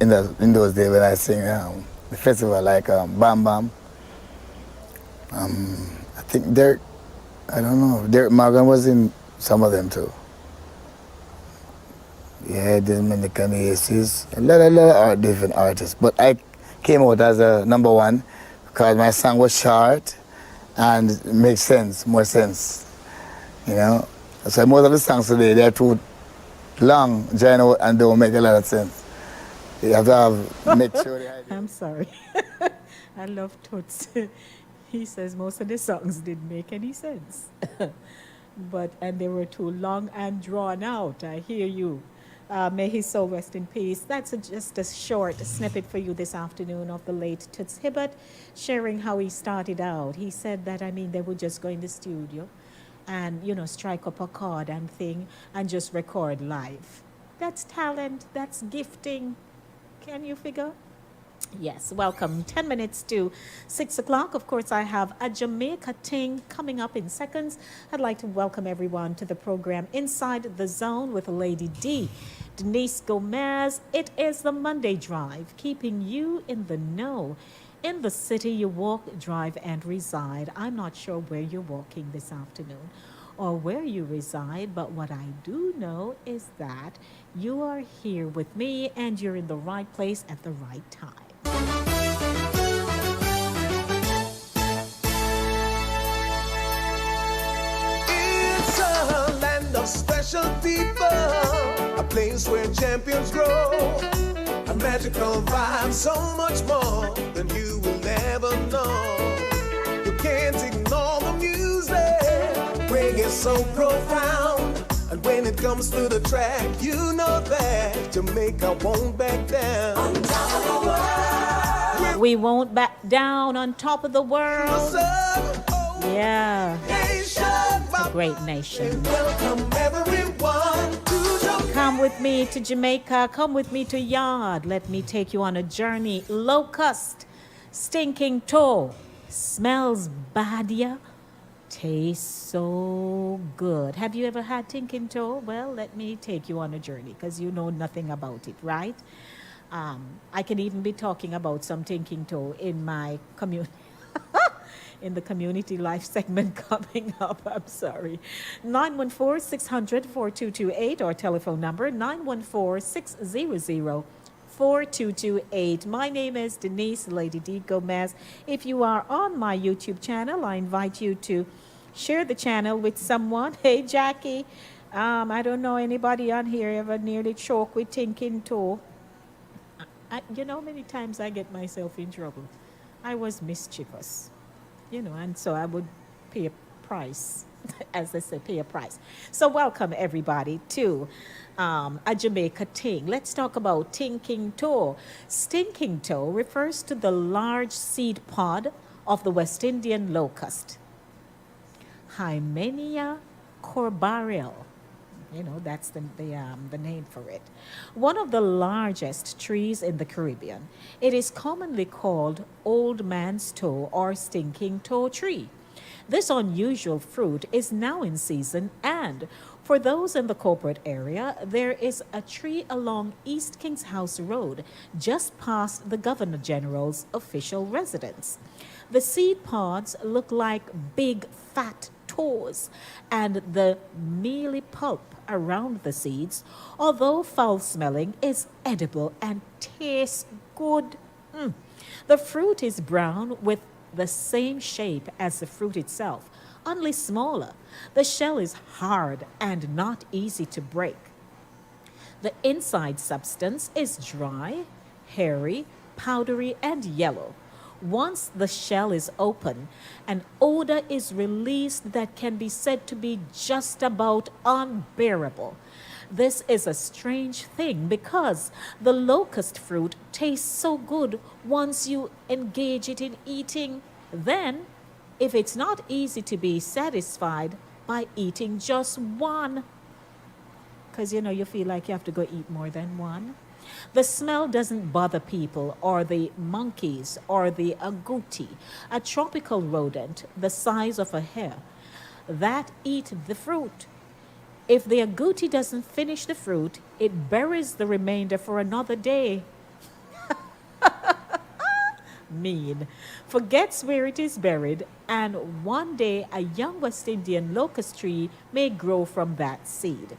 in those days when I sing the festival like Bam Bam. I think Derek, I don't know, Derek Morgan was in some of them too. Yeah, Dominican Aces, a lot of different artists. But I came out as a number one because my song was short and it makes sense, more sense, you know. So most of the songs today, they're too long, join out and don't make a lot of sense. You have to make sure the idea. I'm sorry. I love Toots. He says most of the songs didn't make any sense. And they were too long and drawn out. I hear you. May his soul rest in peace. That's just a short snippet for you this afternoon of the late Toots Hibbert, sharing how he started out. He said that, they would just go in the studio and, strike up a chord and thing and just record live. That's talent. That's gifting. Can you figure? Yes, welcome. 10 minutes to 6 o'clock. Of course, I have a Jamaica ting coming up in seconds. I'd like to welcome everyone to the program Inside the Zone with Lady D, Denise Gomez. It is the Monday Drive, keeping you in the know. In the city you walk, drive, and reside. I'm not sure where you're walking this afternoon or where you reside, but what I do know is that you are here with me and you're in the right place at the right time. It's a land of special people, a place where champions grow, a magical vibe, so much more than you will ever know. You can't ignore the music, reggae is so profound, and when it comes to the track, you know that Jamaica won't back down. On top of the world, we won't back down on top of the world. Yeah. It's a great nation. Welcome everyone to Jamaica. Come with me to Jamaica. Come with me to Yard. Let me take you on a journey. Locust, stinking toe. Smells bad, yeah? Tastes so good. Have you ever had stinking toe? Well, let me take you on a journey because you know nothing about it, right? I can even be talking about some stinking toe in my community. In the community life segment coming up. I'm sorry. 914-600-4228, our telephone number, 914-600-4228. My name is Denise, Lady D Gomez. If you are on my YouTube channel, I invite you to share the channel with someone. Hey, Jackie, I don't know anybody on here ever nearly choked with thinking toe. Many times I get myself in trouble. I was mischievous. And so I would pay a price, as they say, pay a price. So welcome everybody to a Jamaica ting. Let's talk about tinking toe. Stinking toe refers to the large seed pod of the West Indian locust, Hymenia corbareal. That's the name for it. One of the largest trees in the Caribbean. It is commonly called old man's toe or stinking toe tree. This unusual fruit is now in season, and for those in the corporate area, there is a tree along East Kings House Road, just past the Governor General's official residence. The seed pods look like big, fat toes, and the mealy pulp around the seeds, although foul-smelling, is edible and tastes good. The fruit is brown with the same shape as the fruit itself, only smaller. The shell is hard and not easy to break. The inside substance is dry, hairy, powdery, and yellow. Once the shell is open, an odor is released that can be said to be just about unbearable. This is a strange thing because the locust fruit tastes so good once you engage it in eating. Then, if it's not easy to be satisfied by eating just one, because you feel like you have to go eat more than one. The smell doesn't bother people or the monkeys or the agouti, a tropical rodent the size of a hare, that eat the fruit. If the agouti doesn't finish the fruit, it buries the remainder for another day. mean, forgets where it is buried, and one day a young West Indian locust tree may grow from that seed.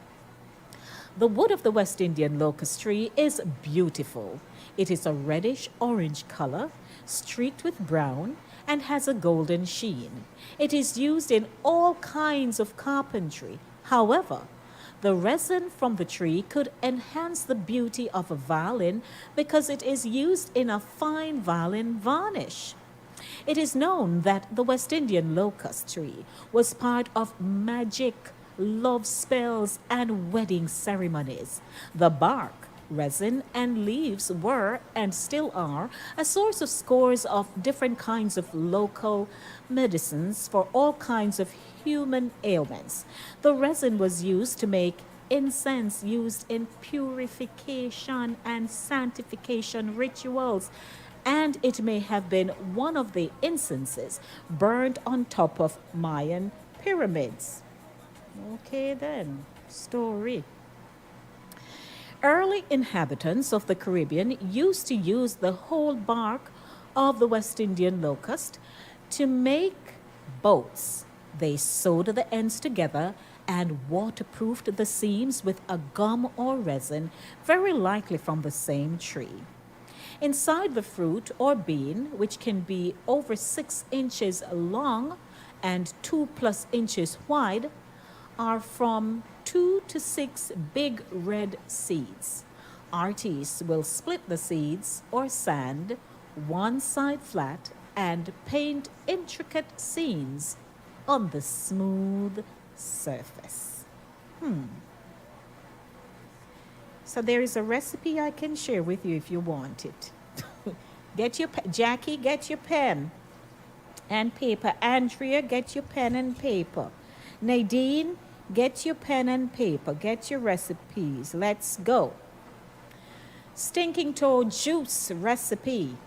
The wood of the West Indian locust tree is beautiful. It is a reddish orange color, streaked with brown, and has a golden sheen. It is used in all kinds of carpentry. However, the resin from the tree could enhance the beauty of a violin because it is used in a fine violin varnish. It is known that the West Indian locust tree was part of magic, love spells, and wedding ceremonies. The bark, resin, and leaves were, and still are, a source of scores of different kinds of local medicines for all kinds of human ailments. The resin was used to make incense used in purification and sanctification rituals, and it may have been one of the incenses burned on top of Mayan pyramids. Okay, then, story. Early inhabitants of the Caribbean used to use the whole bark of the West Indian locust to make boats. They sewed the ends together and waterproofed the seams with a gum or resin, very likely from the same tree. Inside the fruit or bean, which can be over 6 inches long and 2+ inches wide, are from 2 to 6 big red seeds. Artists will split the seeds or sand one side flat and paint intricate scenes on the smooth surface. So there is a recipe I can share with you if you want it. Jackie, get your pen and paper. Andrea, get your pen and paper. Nadine, get your pen and paper. Get your recipes. Let's go. Stinking toe juice recipe.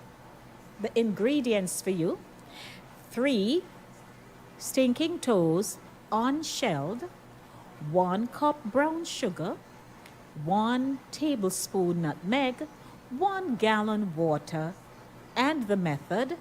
The ingredients for you: 3 stinking toes unshelled, 1 cup brown sugar, 1 tablespoon nutmeg, 1 gallon water. And the method: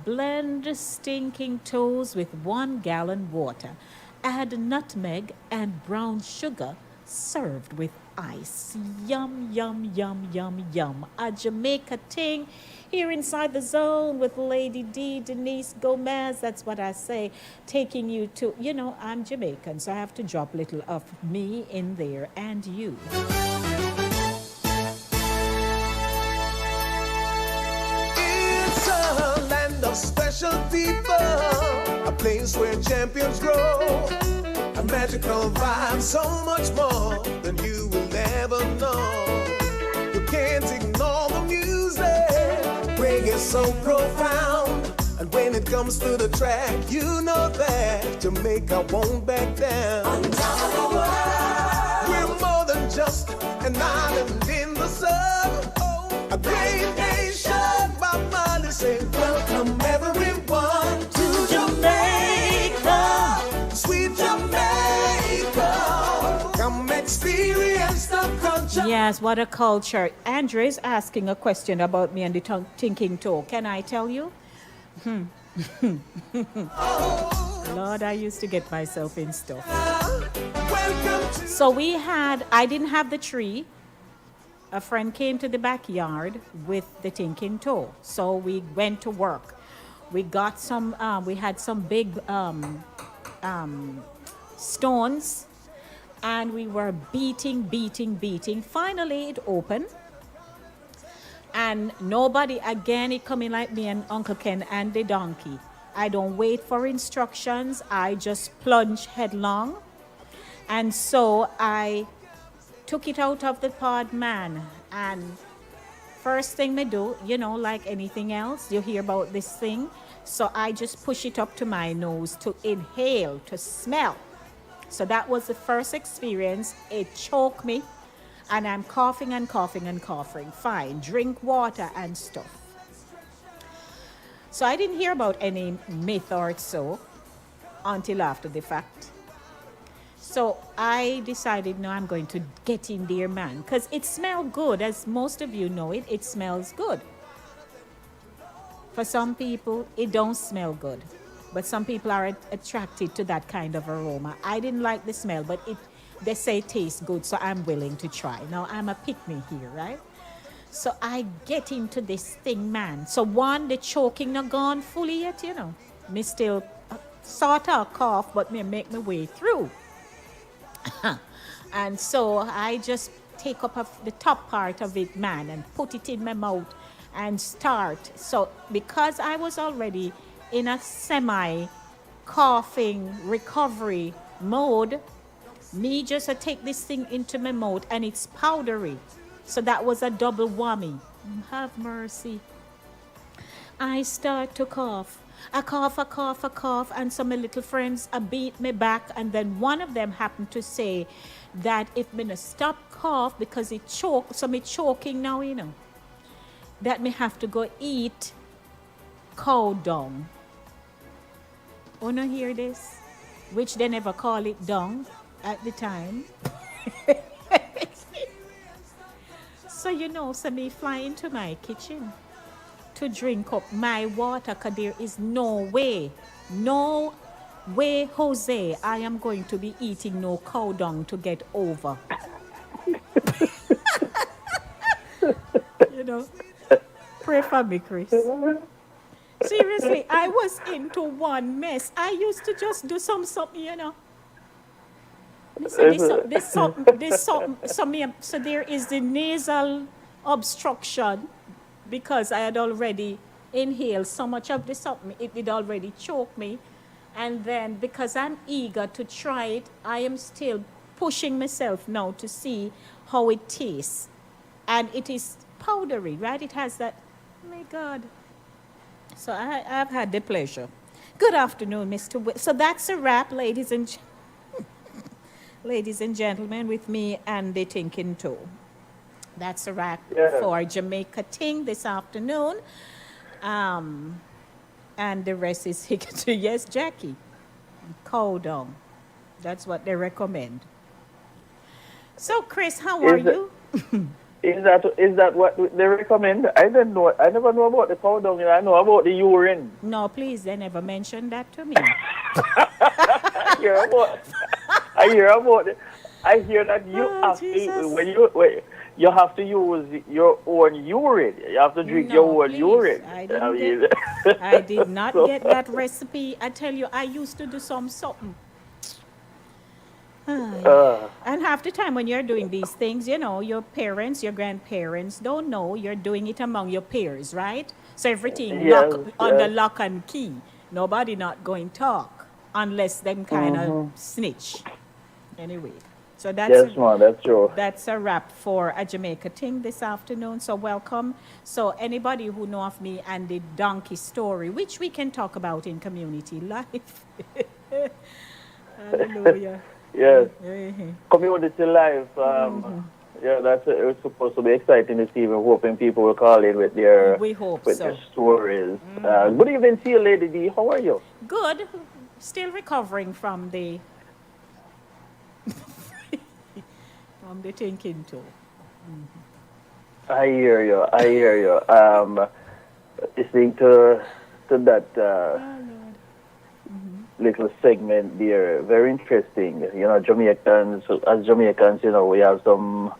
blend stinking toes with 1 gallon water. Add nutmeg and brown sugar, served with ice. Yum, yum, yum, yum, yum. A Jamaica ting here inside the zone with Lady D, Denise Gomez. That's what I say. Taking you to, I'm Jamaican, so I have to drop a little of me in there and you. It's a land of special people, a place where champions grow, a magical vibe, so much more than you will ever know. You can't ignore the music, reggae so profound, and when it comes to the track, you know that Jamaica won't back down. On top of the world, we're more than just an island in the sun, a great nation. Bob Marley said, welcome everyone to Jamaica, sweet Jamaica. Come experience the culture. Yes, what a culture. Andrea is asking a question about me and the thinking toe. Can I tell you? Lord, I used to get myself in stuff. So I didn't have the tree. A friend came to the backyard with the thinking toe. So we went to work. We got we had some big stones, and we were beating. Finally, it opened. And nobody, again, it coming like me and Uncle Ken and the donkey. I don't wait for instructions. I just plunge headlong. And so I took it out of the pod, man. And first thing me do, like anything else, you hear about this thing. So I just push it up to my nose to inhale, to smell. So that was the first experience. It choked me. And I'm coughing and coughing and coughing. Fine, drink water and stuff. So I didn't hear about any myth or so until after the fact. So I decided, no, I'm going to get in there, man. Because it smelled good. As most of you know it smells good. For some people, it don't smell good, but some people are attracted to that kind of aroma. I didn't like the smell, but they say it tastes good, so I'm willing to try. Now I'm a pick me here, right? So I get into this thing, man. So one, the choking not gone fully yet, Me still sort of cough, but me make my way through. And so I just take up the top part of it, man, and put it in my mouth and start. So because I was already in a semi coughing recovery mode, me just take this thing into my mouth and it's powdery. So that was a double whammy. Have mercy. I start to cough. I cough, I cough, I cough, and some of my little friends beat me back. And then one of them happened to say that if me no stop cough because it choke, so me choking now, that me have to go eat cow dung. Wanna hear this? Which they never call it dung at the time. So me fly into my kitchen to drink up my water because there is no way, Jose, I am going to be eating no cow dung to get over. you know, Pray for me, Chris. Seriously, I was into one mess. I used to just do something. So there is the nasal obstruction because I had already inhaled so much of the something, it did already choke me. And then because I'm eager to try it, I am still pushing myself now to see how it tastes. And it is powdery, right? It has that, oh my God. So I've had the pleasure. Good afternoon, Mr. So that's a wrap, ladies and gentlemen, with me and the Thinking Toe. That's a wrap for Jamaica Ting this afternoon. And the rest is to yes, Jackie. Cow dung. That's what they recommend. So, Chris, how are you? Is that what they recommend? I don't know. I never know about the cow dung. I know about the urine. No, please, they never mentioned that to me. I hear about it. I hear that you have to you have to use your own urine. You have to drink your own urine. I did not get that recipe. I tell you, I used to do something. And half the time when you're doing these things, your parents, your grandparents don't know you're doing it among your peers, right? So everything under lock and key. Nobody not going to talk unless them kind of snitch. Anyway, so that's true. That's a wrap for a Jamaica Ting this afternoon. So welcome. So anybody who know of me and the donkey story, which we can talk about in community life. Hallelujah. Yes. Community life. It's supposed to be exciting this evening. Hoping people will call in with their their stories. Good evening to you, Lady D. How are you? Good. Still recovering from the Thinking Toe. I hear you. Listening to that little segment there, very interesting. Jamaicans, as Jamaicans, we have some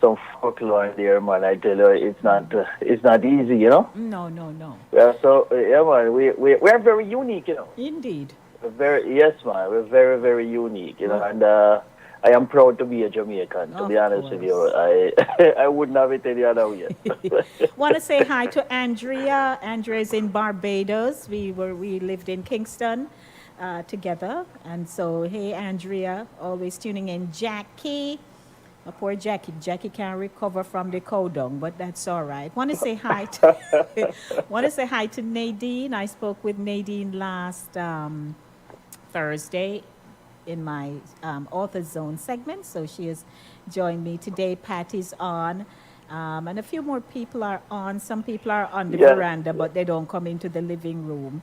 folklore there, man. I tell you, it's not easy, No. Yeah, so man, we're very unique, Indeed. We're very, very unique, and I am proud to be a Jamaican, to be honest with you. I wouldn't have it any other way. Want to say hi to Andrea. Andrea's in Barbados. We lived in Kingston together. And so, hey, Andrea, always tuning in. Jackie. Poor Jackie. Jackie can't recover from the cow dung, but that's all right. Want to say hi to Nadine. I spoke with Nadine last Thursday in my Author Zone segment. So she has joined me today. Patty's on. And a few more people are on. Some people are on the veranda, but they don't come into the living room,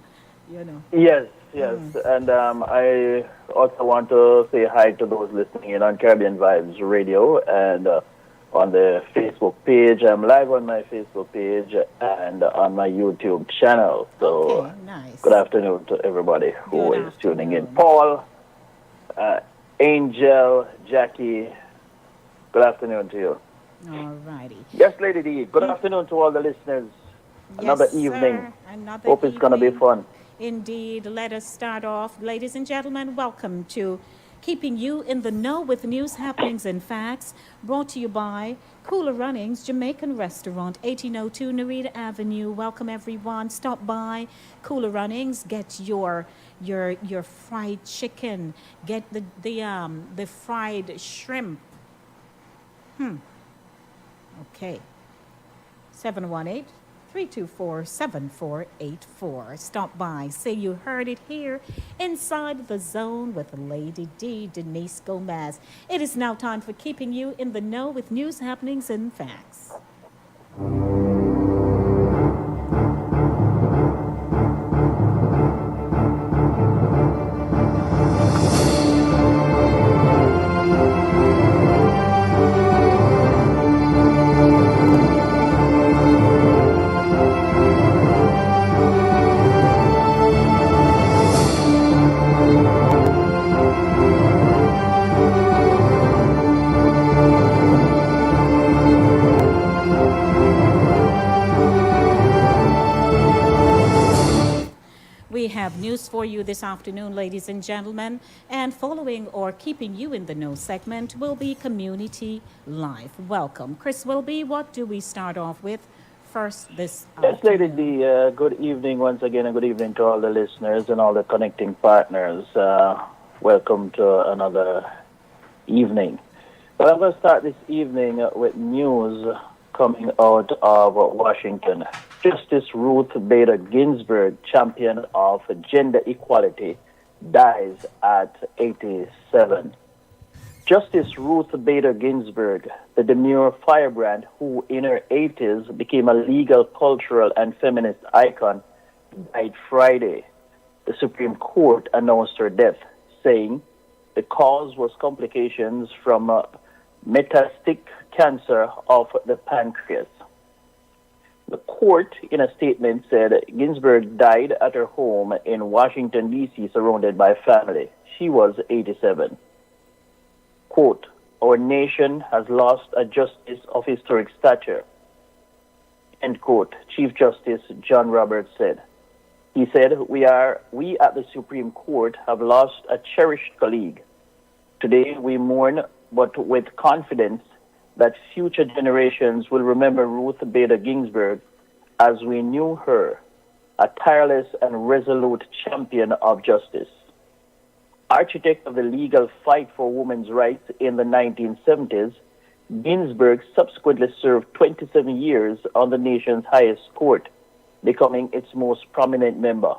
Yes. And I also want to say hi to those listening in on Caribbean Vibes Radio and on the Facebook page. I'm live on my Facebook page and on my YouTube channel. So, Okay, nice. good afternoon to everybody who Good is tuning in. afternoon. Paul, Angel, Jackie, good afternoon to you. All righty. Yes, Lady D, good afternoon to all the listeners. Yes, Another evening. sir. Another Hope it's going to be evening. fun. Indeed. Let us start off. Ladies and gentlemen, welcome to Keeping You in the Know with News, Happenings, and Facts, brought to you by Cooler Runnings, Jamaican Restaurant, 1802 Narita Avenue. Welcome, everyone. Stop by Cooler Runnings. Get your fried chicken. Get the fried shrimp. Okay. 718 324 7484. Stop by. Say you heard it here inside the zone with Lady D, Denise Gomez. It is now time for Keeping You in the Know with News, Happenings, and Facts. We have news for you this afternoon, ladies and gentlemen. And following or keeping you in the know segment will be Community Life. Welcome. Chris Whilby, what do we start off with first this Yes, Lady afternoon? D, good evening once again, and good evening to all the listeners and all the connecting partners. Welcome to another evening. Well, I'm going to start this evening with news coming out of Washington. Justice Ruth Bader Ginsburg, champion of gender equality, dies at 87. Justice Ruth Bader Ginsburg, the demure firebrand who in her 80s became a legal, cultural, and feminist icon, died Friday. The Supreme Court announced her death, saying the cause was complications from metastatic cancer of the pancreas. The court, in a statement, said Ginsburg died at her home in Washington, D.C., surrounded by family. She was 87. Quote, our nation has lost a justice of historic stature. End quote, Chief Justice John Roberts said. He said, we at the Supreme Court have lost a cherished colleague. Today we mourn, but with confidence that future generations will remember Ruth Bader Ginsburg as we knew her, a tireless and resolute champion of justice. Architect of the legal fight for women's rights in the 1970s, Ginsburg subsequently served 27 years on the nation's highest court, becoming its most prominent member.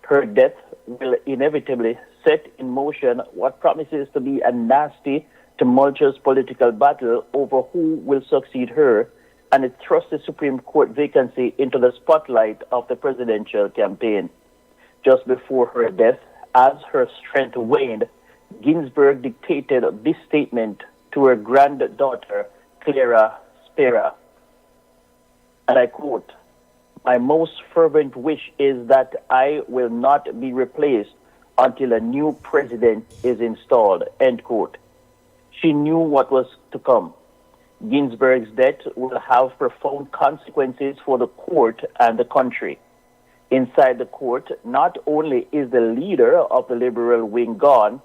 Her death will inevitably set in motion what promises to be a nasty, tumultuous political battle over who will succeed her, and it thrust the Supreme Court vacancy into the spotlight of the presidential campaign. Just before her death, as her strength waned, Ginsburg dictated this statement to her granddaughter, Clara Spera. And I quote, my most fervent wish is that I will not be replaced until a new president is installed, end quote. She knew what was to come. Ginsburg's death will have profound consequences for the court and the country. Inside the court, not only is the leader of the liberal wing gone,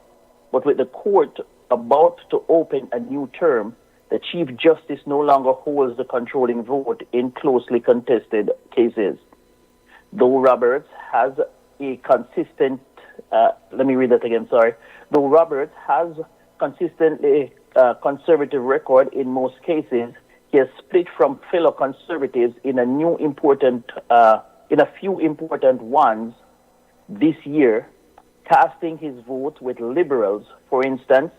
but with the court about to open a new term, the Chief Justice no longer holds the controlling vote in closely contested cases. Though Roberts has a consistent, Though Roberts has consistently conservative record in most cases, he has split from fellow conservatives in a few important ones this year, casting his vote with liberals, for instance,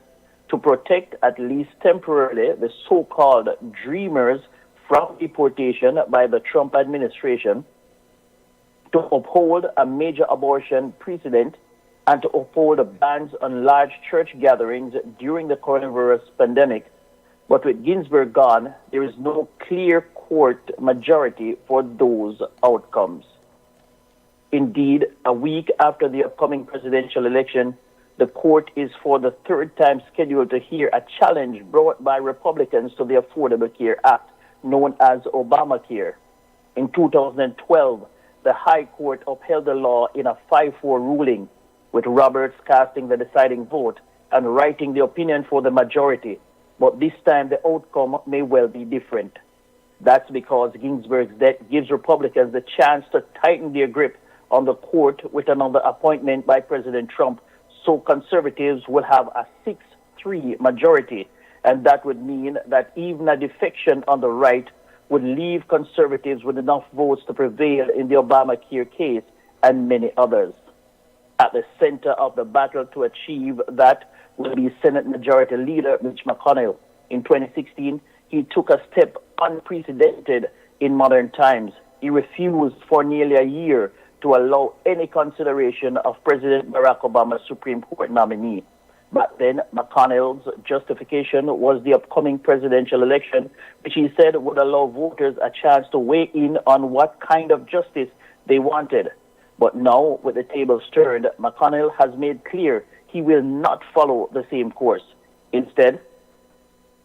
to protect, at least temporarily, the so-called dreamers from deportation by the Trump administration, to uphold a major abortion precedent, and to uphold bans on large church gatherings during the coronavirus pandemic. But with Ginsburg gone, there is no clear court majority for those outcomes. Indeed, a week after the upcoming presidential election, the court is for the third time scheduled to hear a challenge brought by Republicans to the Affordable Care Act, known as Obamacare. In 2012, the High Court upheld the law in a 5-4 ruling, with Roberts casting the deciding vote and writing the opinion for the majority. But this time, the outcome may well be different. That's because Ginsburg's death gives Republicans the chance to tighten their grip on the court with another appointment by President Trump, so conservatives will have a 6-3 majority, and that would mean that even a defection on the right would leave conservatives with enough votes to prevail in the Obamacare case and many others. At the center of the battle to achieve that will be Senate Majority Leader Mitch McConnell. In 2016, he took a step unprecedented in modern times. He refused for nearly a year to allow any consideration of President Barack Obama's Supreme Court nominee. But then McConnell's justification was the upcoming presidential election, which he said would allow voters a chance to weigh in on what kind of justice they wanted. But now, with the tables turned, McConnell has made clear he will not follow the same course. Instead,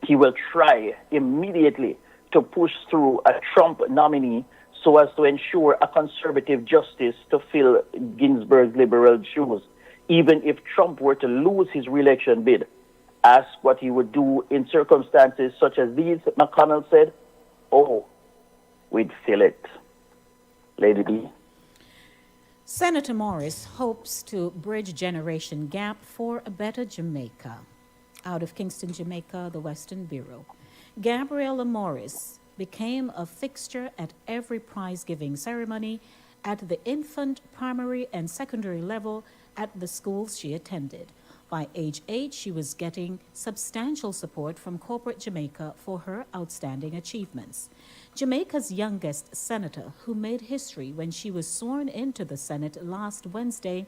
he will try immediately to push through a Trump nominee so as to ensure a conservative justice to fill Ginsburg's liberal shoes, even if Trump were to lose his re-election bid. Asked what he would do in circumstances such as these, McConnell said, "Oh, we'd fill it." Lady B. Senator Morris hopes to bridge generation gap for a better Jamaica. Out of Kingston, Jamaica, the Western Bureau. Gabriella Morris became a fixture at every prize-giving ceremony at the infant, primary, and secondary level at the schools she attended. By age 8, she was getting substantial support from corporate Jamaica for her outstanding achievements. Jamaica's youngest senator, who made history when she was sworn into the Senate last Wednesday,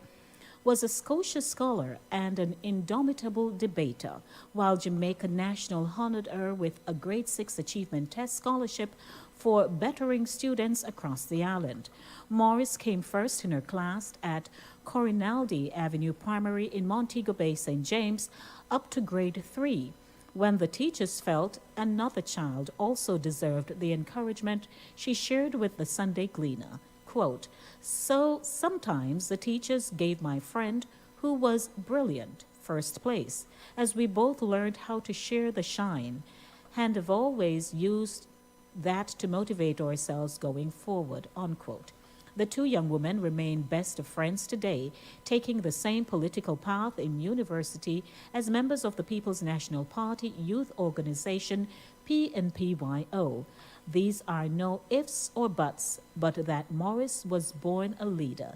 was a Scotia scholar and an indomitable debater, while Jamaica National honored her with a Grade 6 Achievement Test scholarship for bettering students across the island. Morris came first in her class at Corinaldi Avenue Primary in Montego Bay, St. James, up to Grade 3, when the teachers felt another child also deserved the encouragement. She shared with the Sunday Gleaner, quote, "So sometimes the teachers gave my friend, who was brilliant, first place, as we both learned how to share the shine, and have always used that to motivate ourselves going forward," unquote. The two young women remain best of friends today, taking the same political path in university as members of the People's National Party youth organization, PNPYO. These are no ifs or buts, but that Morris was born a leader,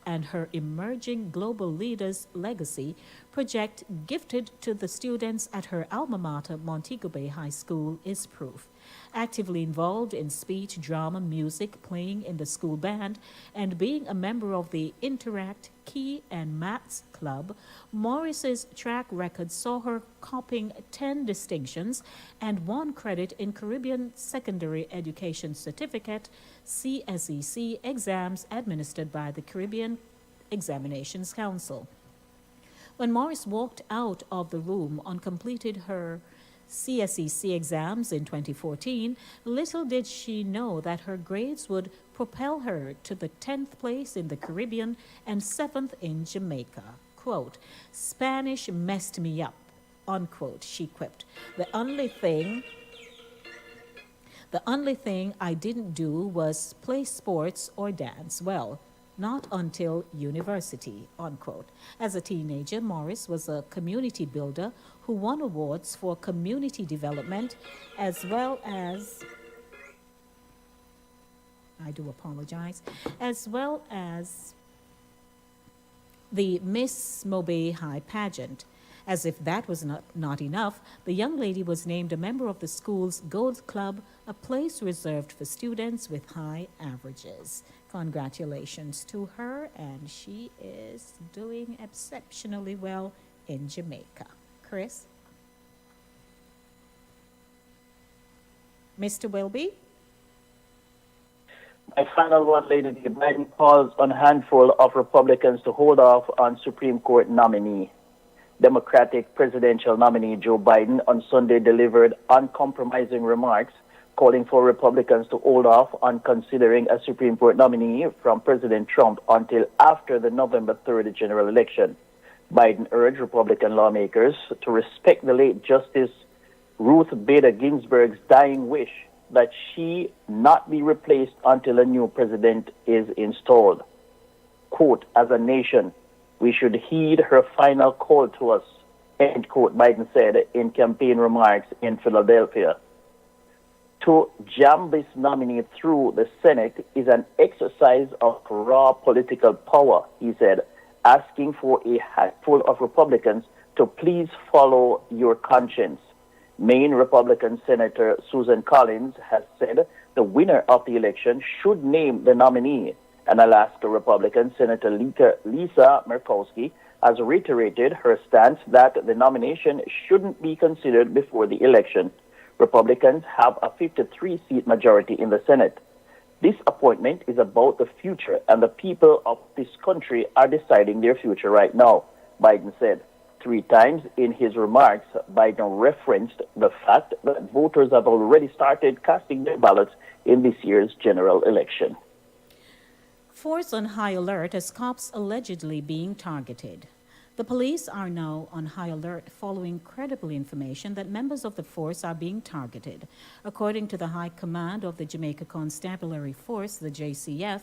and her emerging global leader's legacy project gifted to the students at her alma mater, Montego Bay High School, is proof. Actively involved in speech, drama, music, playing in the school band, and being a member of the Interact, Key, and Maths Club, Morris's track record saw her copying 10 distinctions and 1 credit in Caribbean Secondary Education Certificate (CSEC) exams administered by the Caribbean Examinations Council. When Morris walked out of the room on completed her CSEC exams in 2014, little did she know that her grades would propel her to the 10th place in the Caribbean and 7th in Jamaica. Quote, "Spanish messed me up," unquote, she quipped. The only thing I didn't do was play sports or dance. Well, not until university, unquote. As a teenager, Morris was a community builder who won awards for community development as well as, the Miss Mobay High pageant. As if that was not enough, the young lady was named a member of the school's Gold Club, a place reserved for students with high averages. Congratulations to her, and she is doing exceptionally well in Jamaica. Chris? Mr. Wilby? My final one, Lady D. Biden calls on a handful of Republicans to hold off on Supreme Court nominee. Democratic presidential nominee Joe Biden on Sunday delivered uncompromising remarks calling for Republicans to hold off on considering a Supreme Court nominee from President Trump until after the November 3rd general election. Biden urged Republican lawmakers to respect the late Justice Ruth Bader Ginsburg's dying wish that she not be replaced until a new president is installed. Quote, as a nation, we should heed her final call to us, end quote, Biden said in campaign remarks in Philadelphia. To jam this nominee through the Senate is an exercise of raw political power, he said, asking for a handful of Republicans to please follow your conscience. Maine Republican Senator Susan Collins has said the winner of the election should name the nominee. And Alaska Republican Senator Lisa Murkowski has reiterated her stance that the nomination shouldn't be considered before the election. Republicans have a 53-seat majority in the Senate. This appointment is about the future, and the people of this country are deciding their future right now, Biden said. 3 times in his remarks, Biden referenced the fact that voters have already started casting their ballots in this year's general election. Force on high alert as cops allegedly being targeted. The police are now on high alert following credible information that members of the force are being targeted. According to the High Command of the Jamaica Constabulary Force, the JCF,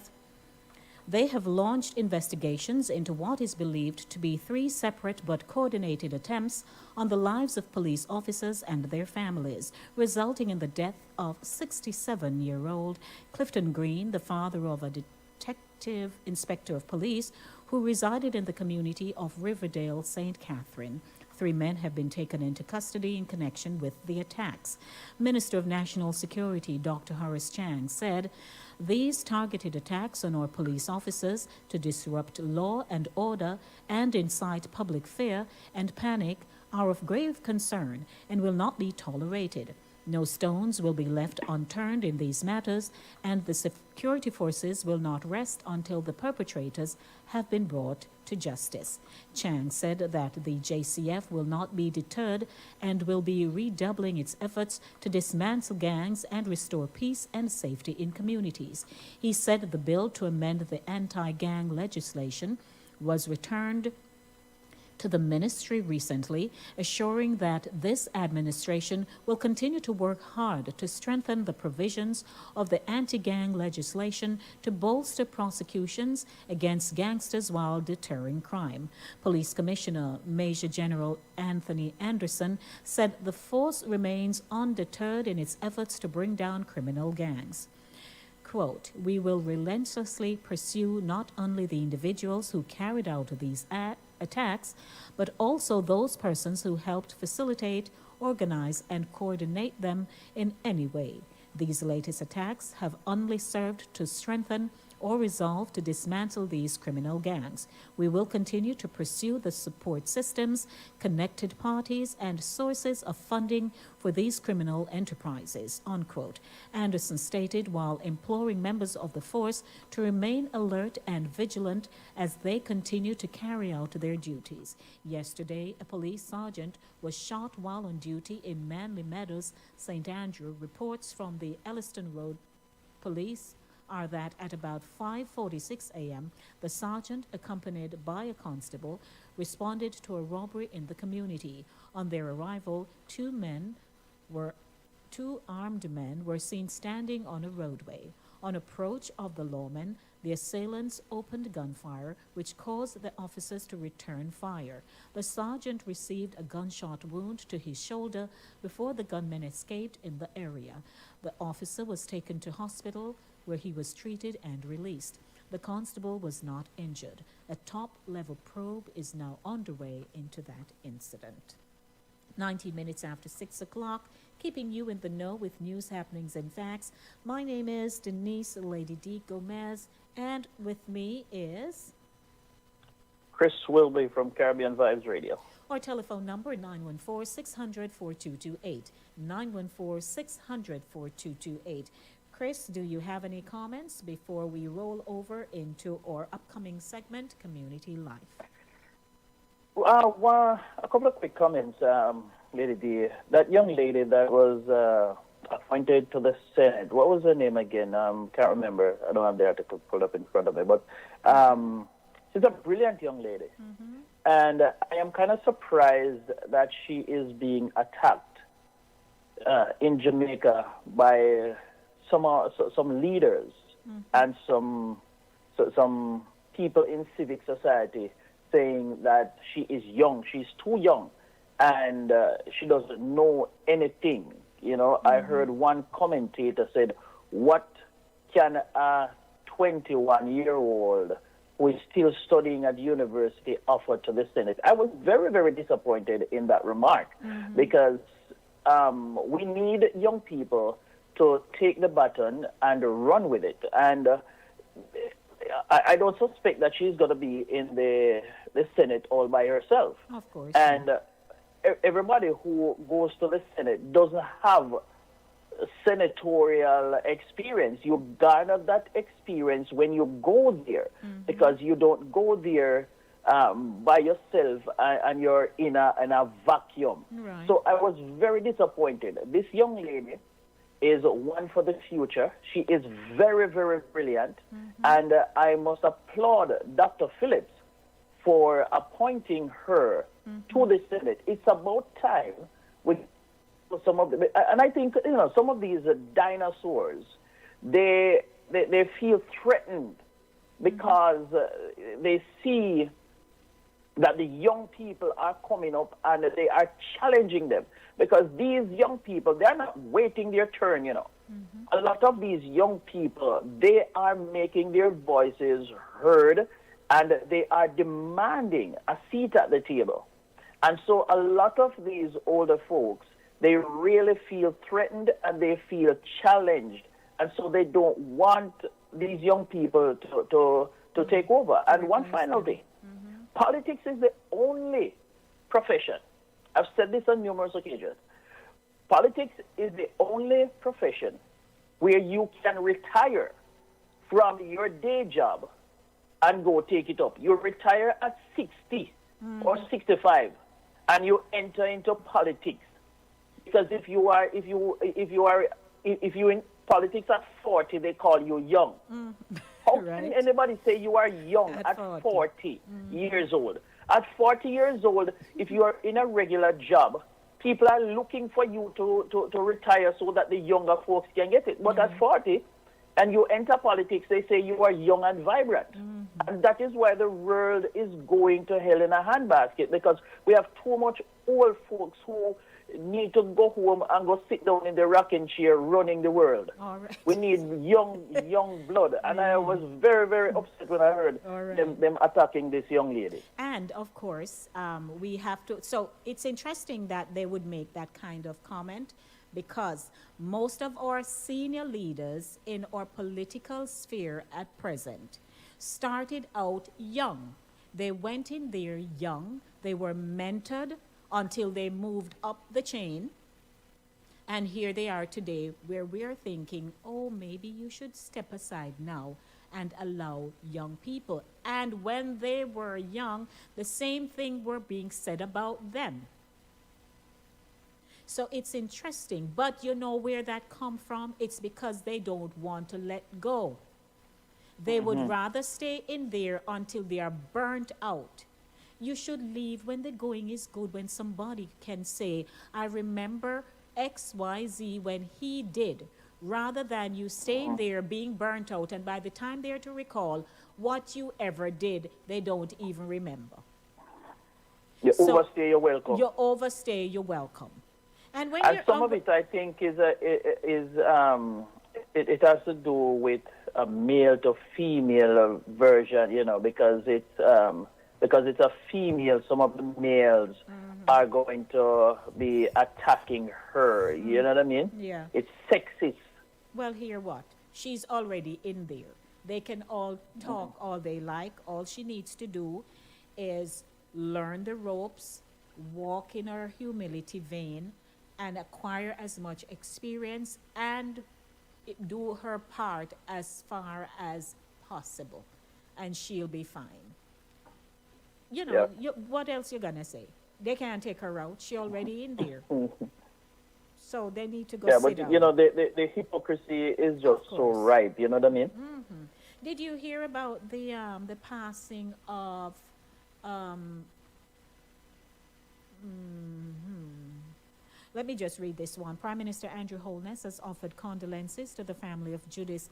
they have launched investigations into what is believed to be 3 separate but coordinated attempts on the lives of police officers and their families, resulting in the death of 67-year-old Clifton Green, the father of a detective inspector of police who resided in the community of Riverdale, St. Catherine. 3 men have been taken into custody in connection with the attacks. Minister of National Security Dr. Horace Chang said, these targeted attacks on our police officers to disrupt law and order and incite public fear and panic are of grave concern and will not be tolerated. No stones will be left unturned in these matters, and the security forces will not rest until the perpetrators have been brought to justice. Chang said that the JCF will not be deterred and will be redoubling its efforts to dismantle gangs and restore peace and safety in communities. He said the bill to amend the anti-gang legislation was returned to the ministry recently, assuring that this administration will continue to work hard to strengthen the provisions of the anti-gang legislation to bolster prosecutions against gangsters while deterring crime. Police Commissioner Major General Anthony Anderson said the force remains undeterred in its efforts to bring down criminal gangs. Quote, we will relentlessly pursue not only the individuals who carried out these attacks, but also those persons who helped facilitate, organize, and coordinate them in any way. These latest attacks have only served to strengthen or resolve to dismantle these criminal gangs. We will continue to pursue the support systems, connected parties, and sources of funding for these criminal enterprises, unquote. Anderson stated while imploring members of the force to remain alert and vigilant as they continue to carry out their duties. Yesterday, a police sergeant was shot while on duty in Manly Meadows, St. Andrew. Reports from the Elliston Road Police are that at about 5:46 a.m., the sergeant, accompanied by a constable, responded to a robbery in the community. On their arrival, 2 armed men were seen standing on a roadway. On approach of the lawmen, the assailants opened gunfire, which caused the officers to return fire. The sergeant received a gunshot wound to his shoulder before the gunmen escaped in the area. The officer was taken to hospital, where he was treated and released. The constable was not injured. A top-level probe is now underway into that incident. 90 minutes after 6 o'clock, keeping you in the know with news, happenings, and facts. My name is Denise Lady D. Gomez, and with me is Chris Whilby from Caribbean Vibes Radio. Our telephone number 914 600 4228. 914 600 4228. Chris, do you have any comments before we roll over into our upcoming segment, Community Life? A couple of quick comments, Lady D. That young lady that was appointed to the Senate, what was her name again? Can't remember. I don't have the article pulled up in front of me, but she's a brilliant young lady. And I am kind of surprised that she is being attacked in Jamaica by some leaders and some people in civic society saying that she is young, she's too young, and she doesn't know anything. You know, I heard one commentator said, "What can a 21-year-old who is still studying at university offer to the Senate?" I was very, very disappointed in that remark because we need young people to take the baton and run with it. And I don't suspect that she's going to be in the Senate all by herself. Of course. And everybody who goes to the Senate doesn't have senatorial experience. You garner that experience when you go there because you don't go there by yourself and you're in a vacuum. Right. So I was very disappointed. This young lady is one for the future. She is very, very brilliant. And I must applaud Dr. Phillips for appointing her to the Senate. It's about time with some of the, and I think, you know, some of these dinosaurs, they feel threatened because they see that the young people are coming up and they are challenging them, because these young people, they're not waiting their turn, you know. A lot of these young people, they are making their voices heard and they are demanding a seat at the table. And so a lot of these older folks, they really feel threatened and they feel challenged. And so they don't want these young people to take over. And one final thing, politics is the only profession, I've said this on numerous occasions, politics is the only profession where you can retire from your day job and go take it up. You retire at 60 or 65 and you enter into politics. Because if you in politics at 40, they call you young. How can anybody say you are young at 40 years old? At 40 years old, if you are in a regular job, people are looking for you to retire so that the younger folks can get it. But at 40, and you enter politics, they say you are young and vibrant. And that is why the world is going to hell in a handbasket, because we have too much old folks who need to go home and go sit down in the rocking chair running the world. All right. We need young blood. And I was very, very upset when I heard them attacking this young lady. And of course, we have to, so it's interesting that they would make that kind of comment, because most of our senior leaders in our political sphere at present started out young. They went in there young, they were mentored until they moved up the chain. And here they are today, where we're thinking, oh, maybe you should step aside now and allow young people. And when they were young, the same thing were being said about them. So it's interesting, but you know where that come from? It's because they don't want to let go. They would rather stay in there until they are burnt out. You should leave when the going is good, when somebody can say, I remember XYZ when he did, rather than you staying there being burnt out, and by the time they're to recall what you ever did, they don't even remember. You overstay your welcome. You overstay your welcome. And when and some of it, I think, it has to do with a male to female version, you know, because it's a female. Some of the males are going to be attacking her. You know what I mean? Yeah. It's sexist. Well, hear what? She's already in there. They can all talk all they like. All she needs to do is learn the ropes, walk in her humility vein and acquire as much experience and do her part as far as possible, and she'll be fine. You Yeah. know, what else you gonna say? They can't take her out. She already in there. So they need to go Yeah, sit but you down. know, the hypocrisy is Of just so course. ripe. You know what I mean? Did you hear about the passing of um let me just read this one. Prime Minister Andrew Holness has offered condolences to the family of Judith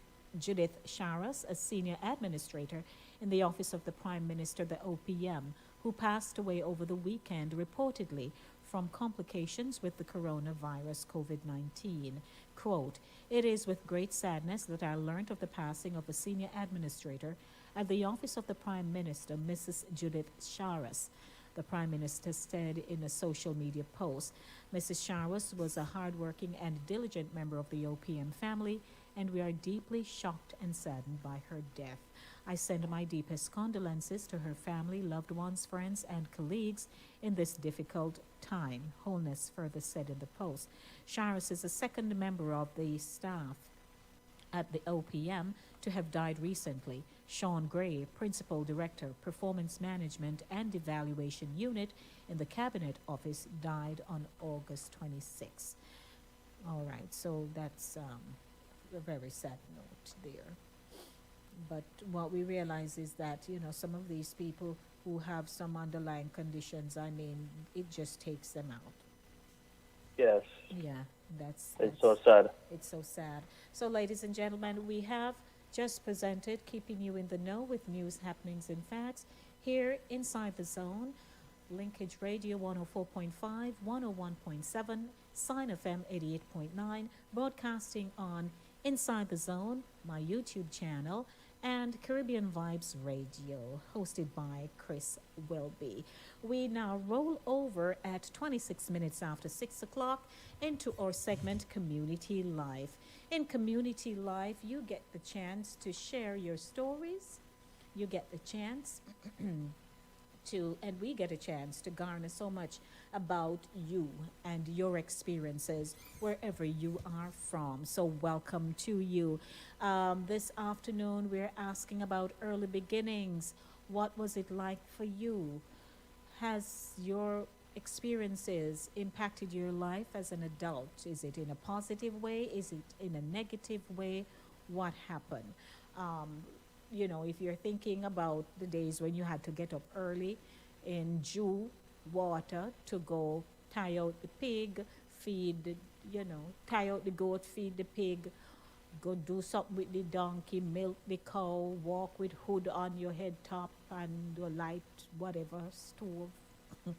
Sharas, a senior administrator in the office of the Prime Minister, the OPM, who passed away over the weekend, reportedly from complications with the coronavirus COVID 19. Quote, "It is with great sadness that I learned of the passing of a senior administrator at the office of the Prime Minister, Mrs. Judith Sharas," the Prime Minister said in a social media post. Mrs. Sharas was a hardworking and diligent member of the OPM family, and we are deeply shocked and saddened by her death. I send my deepest condolences to her family, loved ones, friends, and colleagues in this difficult time, Holness further said in the post. Sharas is the second member of the staff at the OPM to have died recently. Sean Gray, Principal Director, Performance Management and Evaluation Unit in the Cabinet Office, died on August 26. All right, so that's a very sad note there. But what we realize is that, you know, some of these people who have some underlying conditions, I mean, it just takes them out. Yes. Yeah, It's so sad. it's so sad. So, ladies and gentlemen, we have just presented keeping you in the know with news, happenings, and facts here inside the zone. Linkage Radio 104.5, 101.7, Sign FM 88.9, broadcasting on Inside the Zone, my YouTube channel, and Caribbean Vibes Radio, hosted by Chris Whilby. We now roll over at 26 minutes after 6 o'clock into our segment Community Life. In Community Life, you get the chance to share your stories. You get the chance and we get a chance to garner so much about you and your experiences wherever you are from. So, welcome to you. This afternoon, we're asking about early beginnings. What was it like for you? Has your experiences impacted your life as an adult? Is it in a positive way? Is it in a negative way? What happened? You know, if you're thinking about the days when you had to get up early in dew, water to go tie out the pig, tie out the goat, feed the pig, go do something with the donkey, milk the cow, walk with hood on your head top and do light whatever stove in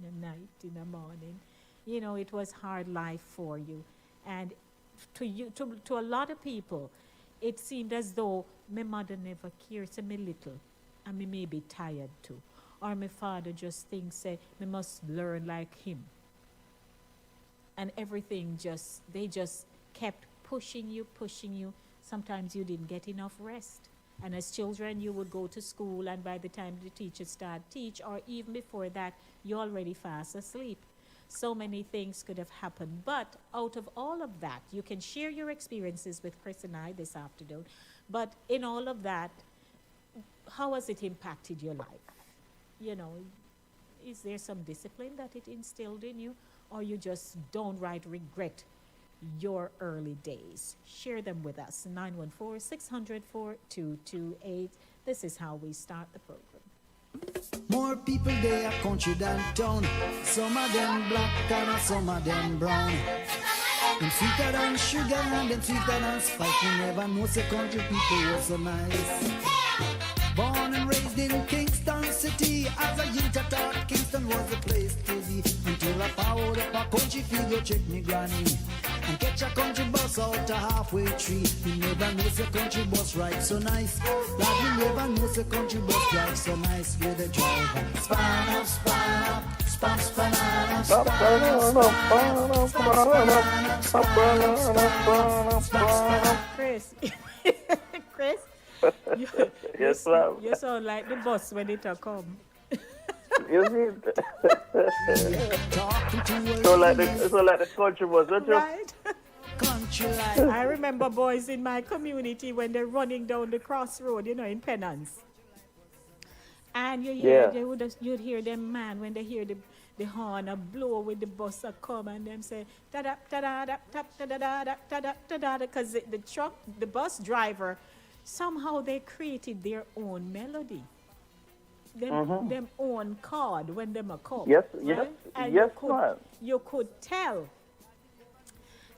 the night, in the morning. You know, it was hard life for you. And to a lot of people, it seemed as though my mother never cared, say me little, and me may be tired too. Or my father just thinks, say, me must learn like him. And everything they just kept pushing you, pushing you. Sometimes you didn't get enough rest. And as children, you would go to school, and by the time the teacher started teach, or even before that, you're already fast asleep. So many things could have happened. But out of all of that, you can share your experiences with Chris and I this afternoon. But in all of that, how has it impacted your life? You know, is there some discipline that it instilled in you? Or you just downright regret your early days? Share them with us. 914-600-4228. This is how we start the program. More people they are country than town. Some of them black and some of them brown. Them sweeter than sugar and them sweeter than spice. You never know say country people were so nice. Born and raised in Kingston City, as a youth I thought Kingston was the place to be. Until I found up a country figure check me granny and catch a country bus out a halfway tree. You never know say country bus ride so nice. Lord, you never know say country bus ride so nice with the driver. Span up, span up, span, span up, span up, span up. Chris, Chris, Yes, ma'am. you sound like the bus when it come. You see? Talking to a So like lady, the country was, don't you? Right? country life. I remember boys in my community when they're running down the crossroad, in Penance. And you hear Yeah. you'd hear them man when they hear the horn a blow with the bus a come and them say ta da ta da da ta da da da ta da ta da because the bus driver somehow they created their own melody. Them own chord when them a come. Yes, right? And yes, ma'am. you could tell.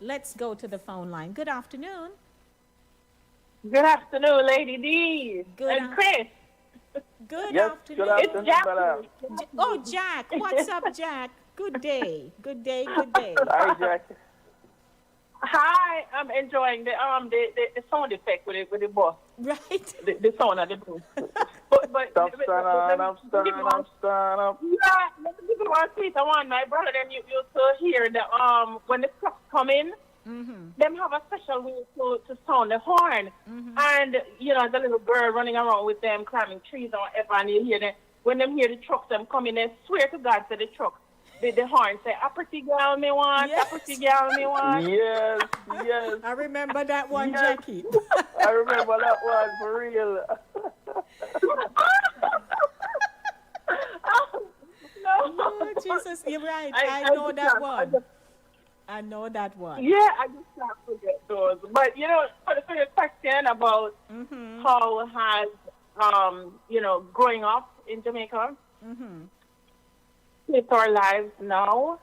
Let's go to the phone line. Good afternoon. Good afternoon, Lady D Good and Chris. Good Yes, afternoon. good afternoon, Jack. brother. Oh, Jack. What's up, Jack? Good day. Good day. Good day. Hi, Jack. Hi, I'm enjoying the sound effect with the bus, Right? the sound of the bus. But Stop, stand up, stand up, stand up. Yeah, let me give you one piece. I want my brother. Then you used to hear the when the trucks come in. Them have a special way to sound the horn, and the little girl running around with them climbing trees or whatever, and you hear them when them hear the trucks them coming. They swear to God to the truck. The horn say, "A pretty girl me want, Yes. a pretty girl me want." Yes, yes. I remember that one, Yes. Jackie. I remember that one for real. Oh, Jesus, you're right. I know that one. I know that one. Yeah, I just can't forget those. But for the question about how has growing up in Jamaica shaped our lives now,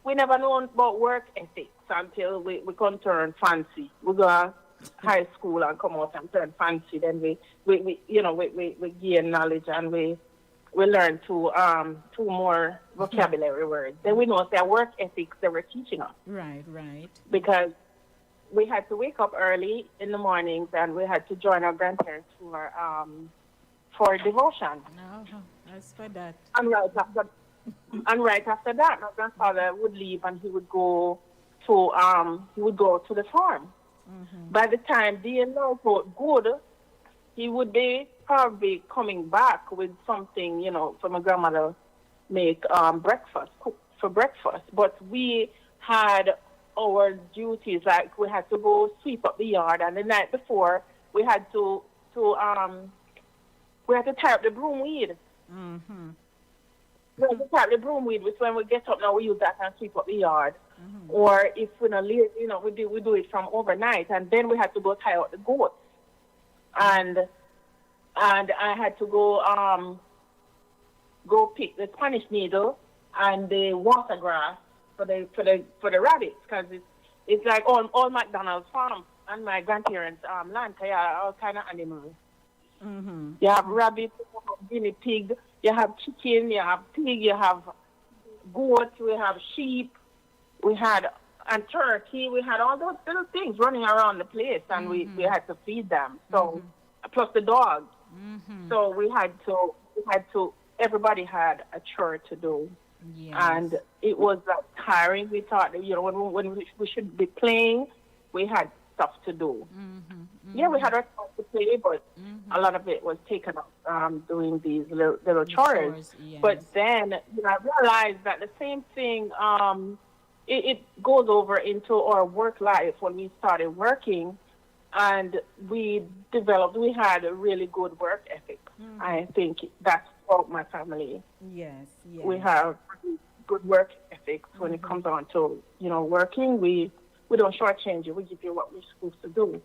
we never known about work ethics until we come turn fancy. We go high school and come out and turn fancy. Then we gain knowledge and we learn two more vocabulary words. Then we know their work ethics they were teaching us. Right. Because we had to wake up early in the mornings and we had to join our grandparents for devotion. No, as for that. And right after that, my grandfather would leave and he would go to the farm. By the time day and night got good, he would be probably coming back with something, for my grandmother make cook for breakfast. But we had our duties, like we had to go sweep up the yard, and the night before we had to tie up the broom weed. We had to tie up the broom weed, which when we get up now we use that and sweep up the yard. Or if we're not late, we do it from overnight, and then we had to go tie out the goat. And I had to go pick the Spanish needle and the water grass for the rabbits, because it's like all McDonald's farm and my grandparents' land. Cause you have all kind of animals. You have rabbits, you have guinea pig, you have chicken, you have pig, you have goat, we have sheep, we had and turkey. We had all those little things running around the place, and we had to feed them. So plus the dogs. So we had to. Everybody had a chore to do, and it was tiring. We thought, when we should be playing, we had stuff to do. Yeah, we had our stuff to play, but a lot of it was taken up doing these little chores. But then I realized that the same thing. It goes over into our work life when we started working, and we had a really good work ethic. I think that's throughout my family. Yes. We have good work ethics when it comes on to, working. We don't shortchange you. We give you what we're supposed to do.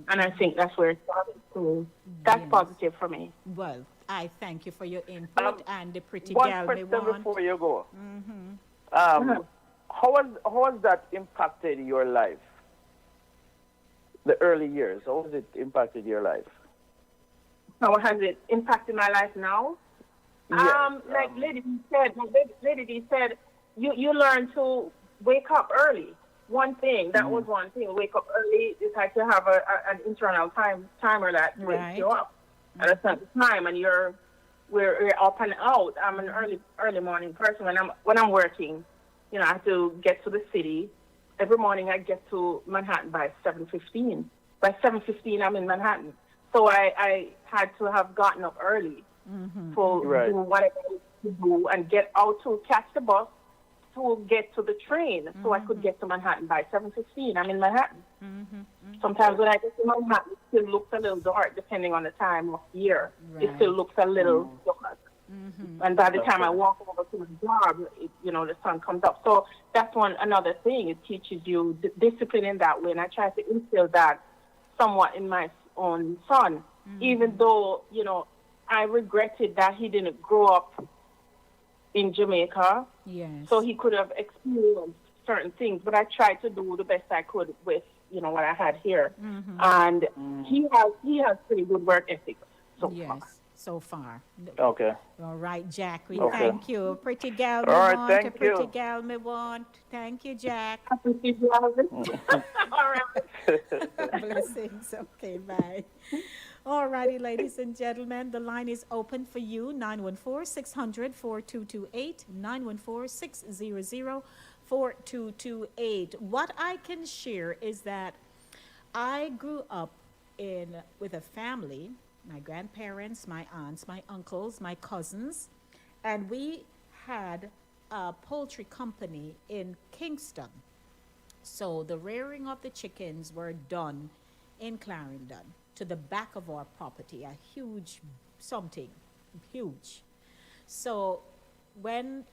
And I think that's where it started. So that's positive for me. Well, I thank you for your input and the pretty One gal me question want. before you go. How has that impacted your life? The early years, how has it impacted your life? How has it impacted my life now? Yes, like Lady D said, you learn to wake up early. One thing, that was one thing. Wake up early. It's like to have an internal timer that wakes you up at a certain time, and we're up and out. I'm an early morning person when I'm working. I have to get to the city. Every morning I get to Manhattan by 7:15. By 7:15 I'm in Manhattan. So I had to have gotten up early for do whatever to do and get out to catch the bus to get to the train so I could get to Manhattan by 7:15. I'm in Manhattan. Sometimes when I get to Manhattan, it still looks a little dark depending on the time of year. It still Right. looks a little dark. And by the time I walk over to the job, the sun comes up. So that's another thing. It teaches you discipline in that way. And I try to instill that somewhat in my own son, even though, I regretted that he didn't grow up in Jamaica. Yes. So he could have experienced certain things. But I tried to do the best I could with, what I had here. And he has pretty good work ethic so far. Yes. So far. Okay. All right, Jack. We Okay. thank you. Pretty gal me All right, want. A thank pretty you. gal me want. Thank you, Jack. All right. Blessings. Okay, bye. All righty, ladies and gentlemen, the line is open for you. 914-600-4228, 914-600-4228. What I can share is that I grew up with a family, my grandparents, my aunts, my uncles, my cousins, and we had a poultry company in Kingston. So the rearing of the chickens were done in Clarendon to the back of our property, a huge something, huge. So when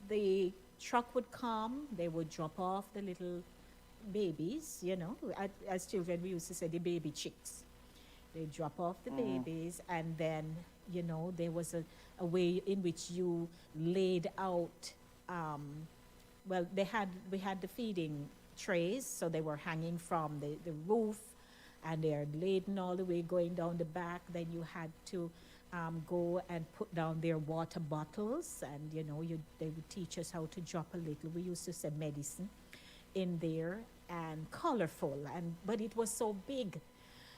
the truck would come, they would drop off the little babies, as children we used to say the baby chicks. They drop off the babies, and then, there was a way in which you laid out, we had the feeding trays, so they were hanging from the roof, and they're laden all the way going down the back. Then you had to go and put down their water bottles, and, they would teach us how to drop a little. We used to say medicine in there, and colorful, but it was so big.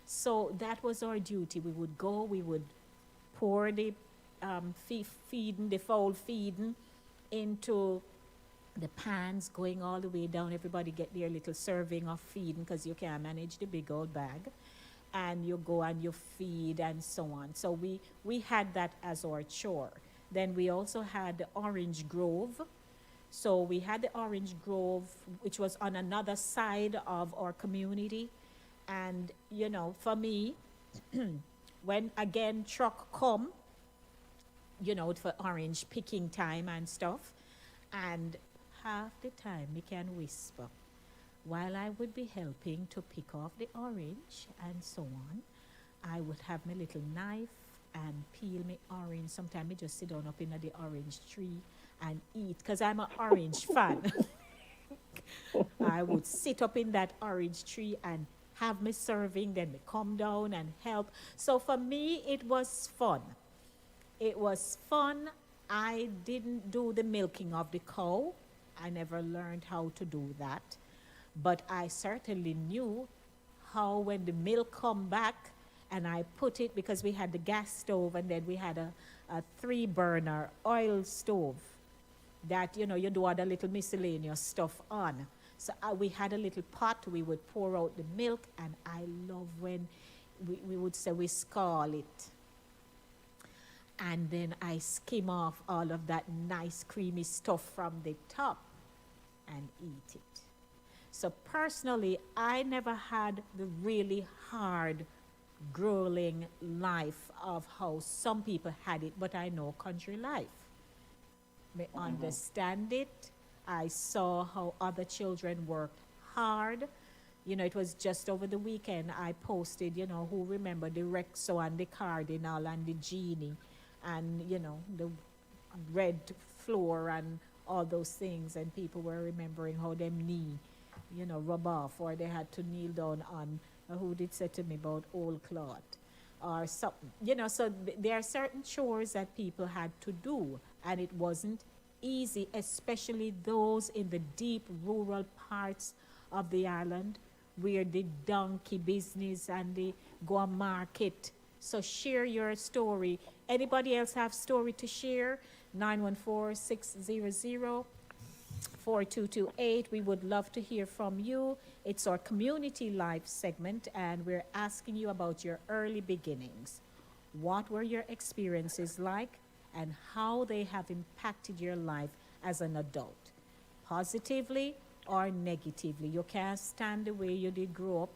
So that was our duty. We would go, we would pour the the fowl feeding into the pans, going all the way down. Everybody get their little serving of feeding because you can't manage the big old bag. And you go and you feed and so on. So we had that as our chore. Then we also had the orange grove. So we had the orange grove, which was on another side of our community. And, for me, when again truck come, for orange picking time and stuff, and half the time we can whisper, while I would be helping to pick off the orange and so on, I would have my little knife and peel me orange. Sometimes I just sit down up in the orange tree and eat, because I'm an orange fan. I would sit up in that orange tree and have me serving, then me come down and help. So for me, it was fun. It was fun. I didn't do the milking of the cow. I never learned how to do that. But I certainly knew how, when the milk come back and I put it, because we had the gas stove and then we had a 3-burner oil stove that, you do all the little miscellaneous stuff on. So we had a little pot, we would pour out the milk, and I love when we would say we scald it. And then I skim off all of that nice creamy stuff from the top and eat it. So personally, I never had the really hard, grueling life of how some people had it, but I know country life. I understand it. I saw how other children worked hard. It was just over the weekend I posted, who remember the Rexo and the Cardinal and the Genie and, the red floor and all those things. And people were remembering how them knee, rub off, or they had to kneel down on, who did say to me about old cloth or something. So there are certain chores that people had to do, and it wasn't easy, especially those in the deep rural parts of the island where the donkey business and the go market. So share your story. Anybody else have story to share? 914-600-4228. We would love to hear from you. It's our community life segment, and we're asking you about your early beginnings. What were your experiences like? and how they have impacted your life as an adult, positively or negatively. You can't stand the way you did grow up.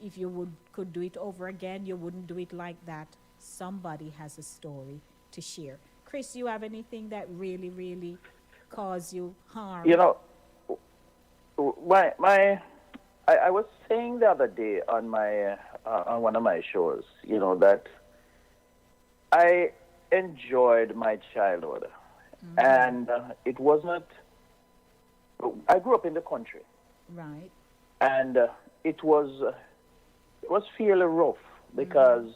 If you could do it over again, you wouldn't do it like that. Somebody has a story to share. Chris, you have anything that really, really caused you harm? You know, I was saying the other day on my on one of my shows, that I enjoyed my childhood, and it wasn't. I grew up in the country, Right. and it was fairly rough because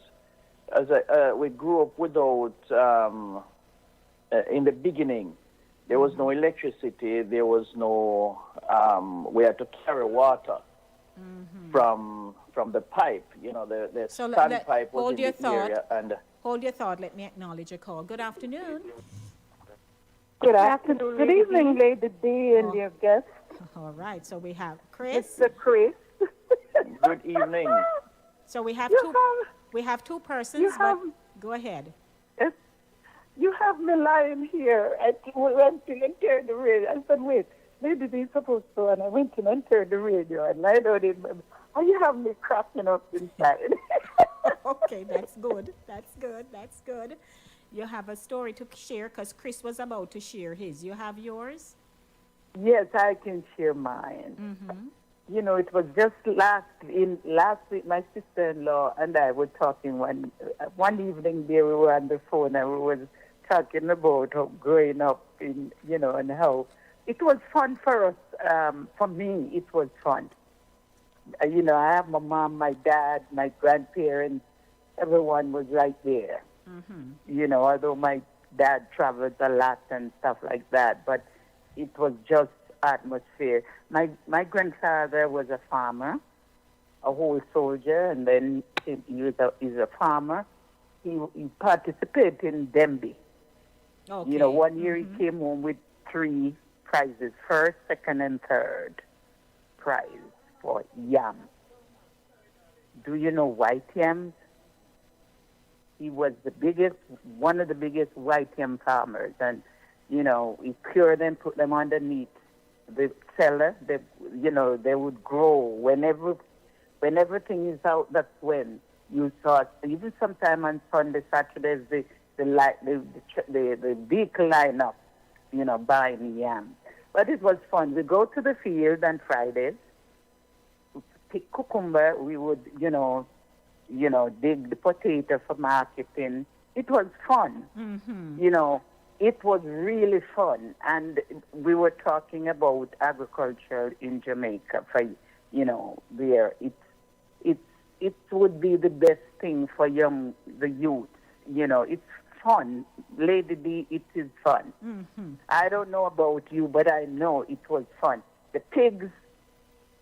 we grew up without in the beginning. There was no electricity. There was no. We had to carry water from the pipe. The So stand pipe was hold in your the thought. area, and Hold your thought. Let me acknowledge a call. Good afternoon. Good afternoon. Good evening, Lady D and Oh. your guest, All right. So we have Chris. Mr. Chris. good evening. So we have You two. have, We have two persons. you have, But go ahead. yes, you have me lying here. I went in and turned the radio. I said, wait, Lady D is supposed to, and I went in and turned the radio and lied on it. And you have me cracking up inside. Okay, that's good. That's good. That's good. You have a story to share because Chris was about to share his. You have yours? Yes, I can share mine. It was just last week, my sister-in-law and I were talking one evening there. We were on the phone and we were talking about how growing up and how it was fun for us. For me, it was fun. I have my mom, my dad, my grandparents. Everyone was right there. Although my dad traveled a lot and stuff like that, but it was just atmosphere. My grandfather was a farmer, a whole soldier, and then he's a farmer. He participated in Demby. Okay. One year he came home with 3 prizes: first, second, and third prize for yam. Do you know white yams? He was one of the biggest white yam farmers, and he cured them, put them underneath the cellar. They would grow whenever everything is out. That's when you saw. Even sometime on Sunday, Saturdays, the vehicle line up, buying yam. But it was fun. We go to the field on Fridays, pick cucumber. We would, dig the potato for marketing. It was fun. It was really fun. And we were talking about agriculture in Jamaica for, where it would be the best thing for the youth. It's fun. Lady D, it is fun. I don't know about you, but I know it was fun. The pigs,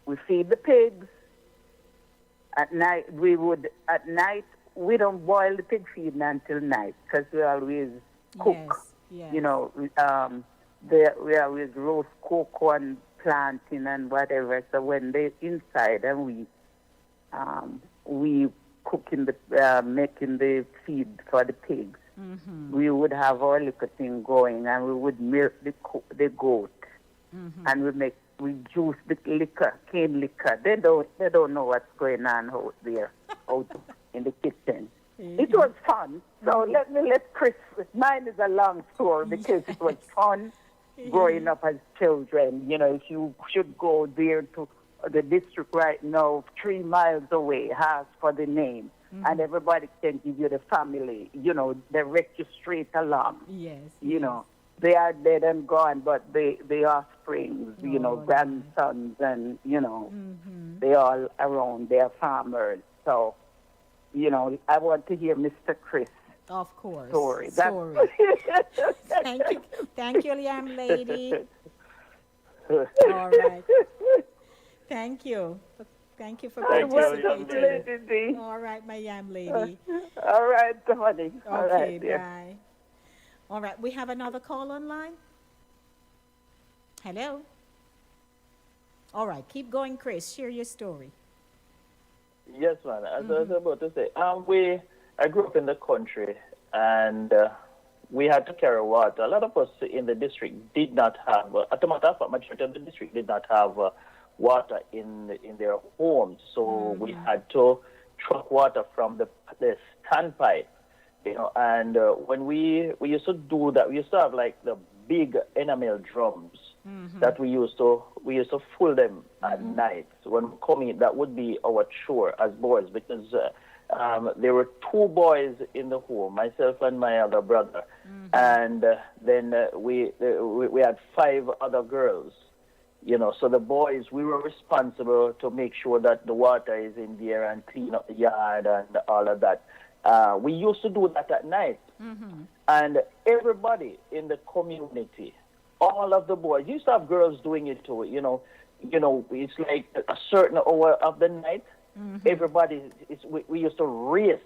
we feed the pigs. At night, we don't boil the pig feed until night because we always cook. Yes. We always roast cocoa and planting and whatever. So when they're inside and we cooking making the feed for the pigs, we would have our little thing going and we would milk the goat and we juice the liquor, cane liquor. They don't know what's going on out there, out in the kitchen. It was fun. So let Chris. Mine is a long story because it was fun growing up as children. If you should go there to the district right now, 3 miles away, ask for the name, and everybody can give you the family. Direct you straight along. Yes. They are dead and gone, but they offspring, grandsons, and, they all around. They are farmers. So, I want to hear Mr. Chris. Of course. Story. Thank you, Yam Lady. All right. Thank you. Thank you for participating. All right, my Yam Lady. All right, honey. All Okay, right, dear. bye. All right, we have another call online. Hello. All right, keep going, Chris. Share your story. Yes, man. As I was about to say, I grew up in the country, and we had to carry water. A lot of us in the district did not have, at the matter of fact, majority of the district did not have water in their homes. So we had to truck water from the standpipe, you know. And when we used to do that, we used to have like the big enamel drums that we used to fill them at night. So when we come in, that would be our chore as boys, because there were 2 boys in the home, myself and my other brother, and then we had 5 other girls. You know, so the boys, we were responsible to make sure that the water is in there and clean up the yard and all of that. We used to do that at night, and everybody in the community, all of the boys, used to have girls doing it too. You know, it's like a certain hour of the night. Everybody, we used to race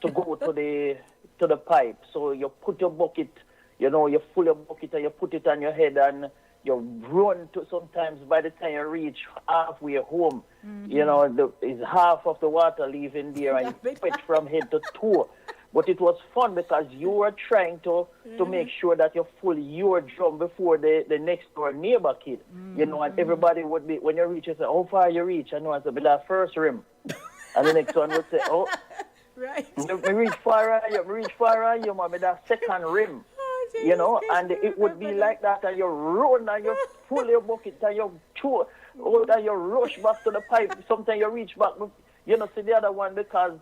to go to the pipe. So you put your bucket, you know, you fill your bucket and you put it on your head and you run to. Sometimes by the time you reach halfway home, you know, is half of the water leaving there and you sweat from head to toe. But it was fun because you were trying to make sure that you fill your drum before the next door neighbor kid. You know, and everybody would be, when you reach, you say, how far you reach? And one said, be that first rim. And the next one would say, oh, right. Me reach far on you, man, be that second rim. You know, and it would be like that, and you run and you pull your bucket and you chew, and you rush back to the pipe. Sometimes you reach back, you know, see the other one, because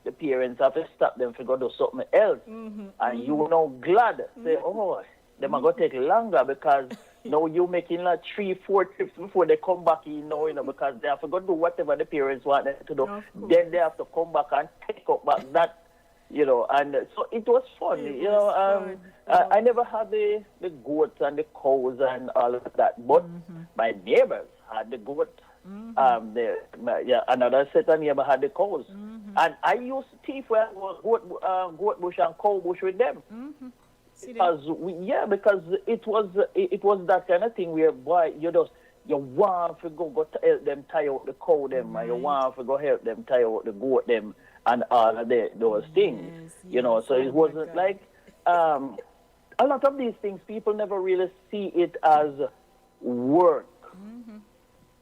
the parents have to stop them to go do something else. And you know, glad, say, oh, them are going to take longer because now you're making like 3-4 trips before they come back, you know, because they have to go do whatever the parents want them to do. Then they have to come back and take up back that. You know, and so it was fun. I never had the goats and the cows and all of that, but my neighbors had the goat. Another set of neighbors had the cows, and I used to thief where goat bush and cow bush with them. Because it was that kind of thing where, boy, you want to go help them tie out the cow them, and you want to go help them tie out the goat them, and all of those things, you know. So it wasn't like a lot of these things. People never really see it as work.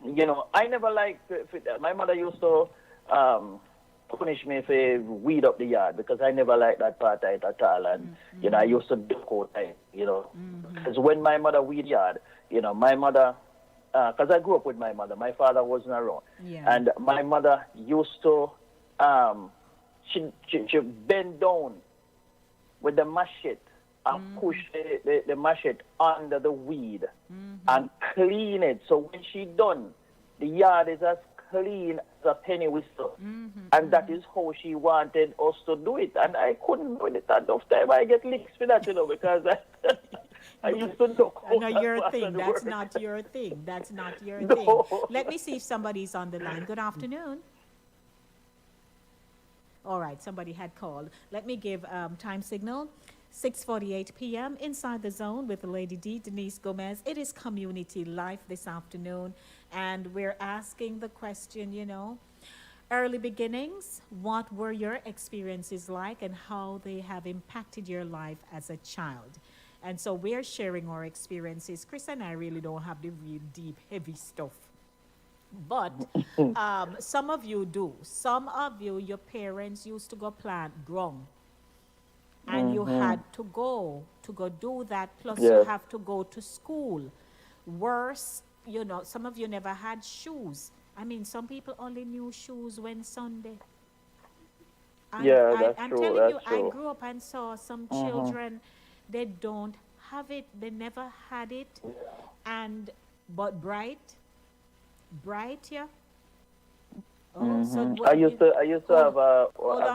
You know, I never liked. My mother used to punish me for weed up the yard because I never liked that part at all, and you know, I used to duck out time. You know, because when my mother weed yard, you know, my mother. Because I grew up with my mother. My father wasn't around. And my mother used to, she bend down with the machete and push the machete under the weed and clean it. So when she done, the yard is as clean as a penny whistle. And that is how she wanted us to do it. And I couldn't do it at enough time. I get licks for that, you know, because I used to know. Not your thing. That's not your thing. That's not your thing. Let me see if somebody's on the line. Good afternoon. All right, somebody had called. Let me give time signal. 6:48 p.m. Inside the Zone with Lady D, Denise Gomez. It is Community Life this afternoon, and we're asking the question, you know, early beginnings, what were your experiences like and how they have impacted your life as a child? And so we're sharing our experiences. Chris and I really don't have the real deep, heavy stuff. But some of you do. Some of you, your parents used to go plant drum. And you had to go do that. Plus you have to go to school. Worse, you know, some of you never had shoes. I mean, some people only knew shoes when Sunday. I'm telling you, I grew up and saw some children, they don't have it. They never had it. But bright, yeah. Oh, so I used to have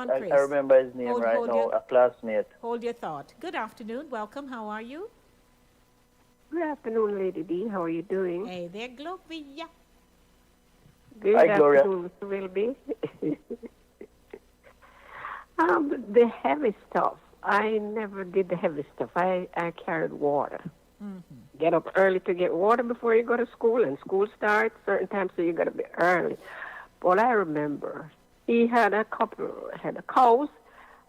Chris. I remember his name a classmate. Hold your thought. Good afternoon. Welcome. How are you? Good afternoon, Lady D. How are you doing? Hey there, Gloria. Good Hi, Gloria. afternoon, Mr. Whilby. The heavy stuff. I never did the heavy stuff. I carried water. Get up early to get water before you go to school, and school starts certain times, so you got to be early. But I remember he had a couple, had a cows,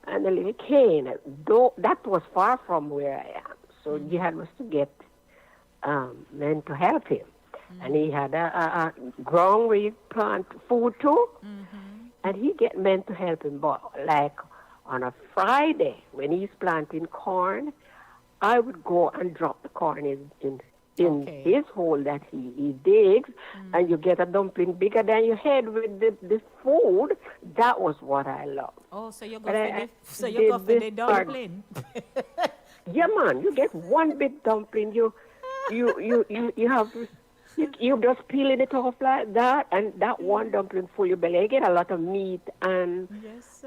and a little cane. Though that was far from where I am, so Jihad was to get men to help him, and he had a ground where you plant food too, and he get men to help him. But like on a Friday when he's planting corn, I would go and drop the corn in his hole that he digs, and you get a dumpling bigger than your head with the food. That was what I loved. Oh, so you go for the dumpling. Yeah, man, you get one big dumpling. You have you just peeling it off like that, and that one dumpling full your belly. You get a lot of meat and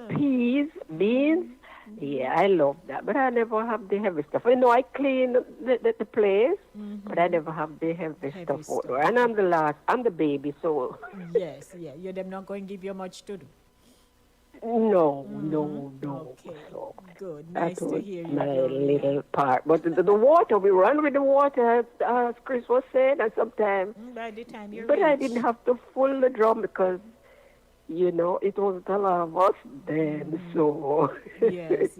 peas, beans. Yeah, I love that, but I never have the heavy stuff. I know I clean the place, but I never have the heavy stuff. And I'm the last, I'm the baby, so. Yes, yeah, you're them not going to give you much to do. No. Okay, So good. Nice to hear you. My little part, but the water, we run with the water, as Chris was saying, and sometimes. By the time you're But I didn't have to fill the drum because, it wasn't a lot of us then, so. Yes.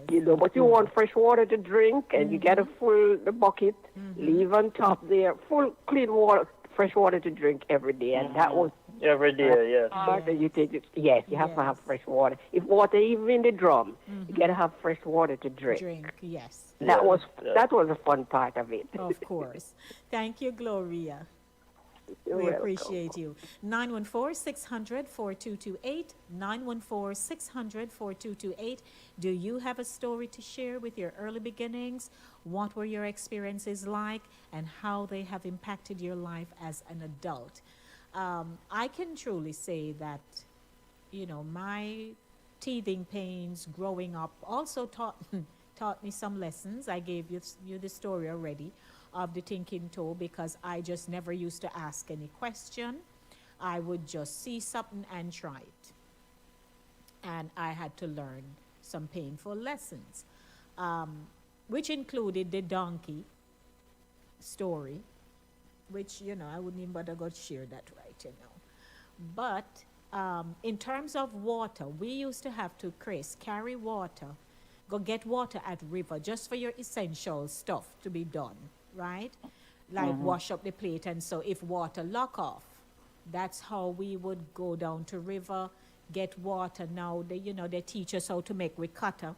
But you want fresh water to drink, and you gotta fill the bucket, leave on top there, full clean water, fresh water to drink every day, and that was. Every day, yes. You take it. Yes, you have to have fresh water. If water even in the drum, you gotta have fresh water to drink. Yes. That was a fun part of it. Of course. Thank you, Gloria. You're We welcome. appreciate you. 914-600-4228, 914-600-4228. Do you have a story to share with your early beginnings? What were your experiences like and how they have impacted your life as an adult? I can truly say that, my teething pains growing up also taught me some lessons. I gave you the story already of the thinking toe because I just never used to ask any question. I would just see something and try it. And I had to learn some painful lessons, which included the donkey story, which, I wouldn't even bother to share that right, But in terms of water, we used to have to, Chris, carry water, go get water at river just for your essential stuff to be done, right? Like wash up the plate. And so if water lock off, that's how we would go down to river, get water. Now, they teach us how to make ricotta.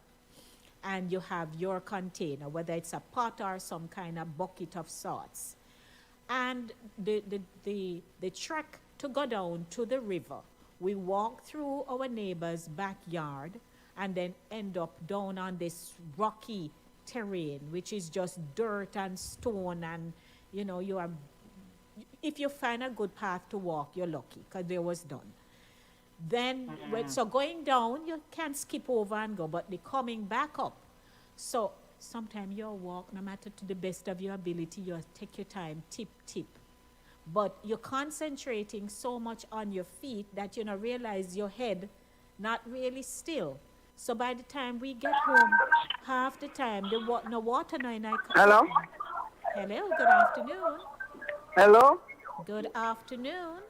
And you have your container, whether it's a pot or some kind of bucket of sorts. And the trek to go down to the river, we walk through our neighbor's backyard and then end up down on this rocky terrain, which is just dirt and stone. And, if you find a good path to walk, you're lucky because they was done. Then, so going down, you can't skip over and go, but the coming back up. So sometimes you'll walk, no matter to the best of your ability, you'll take your time, tip. But you're concentrating so much on your feet that you don't realize your head not really still. So by the time we get home, half the time, no water now in our Hello? Hello, good afternoon. Hello? Good afternoon.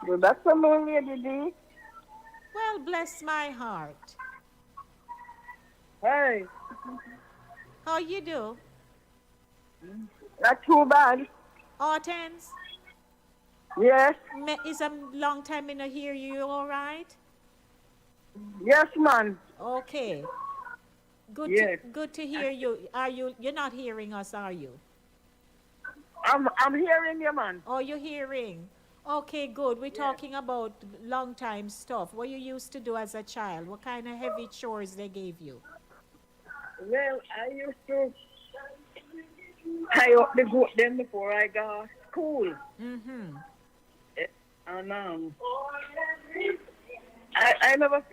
Good afternoon, Lady D. Well, bless my heart. Hey, How you do? not too bad. Hortense? Yes, It's a long time in to hear you. You all right? yes, man. Okay. Good. Yes. Good to hear you. You're not hearing us, are you? I'm hearing you, man. Oh, you're hearing. Okay, good. We're talking about long time stuff. What you used to do as a child? What kind of heavy chores they gave you? Well, I used to tie up the goat them before I got to school. Mm-hmm. And I never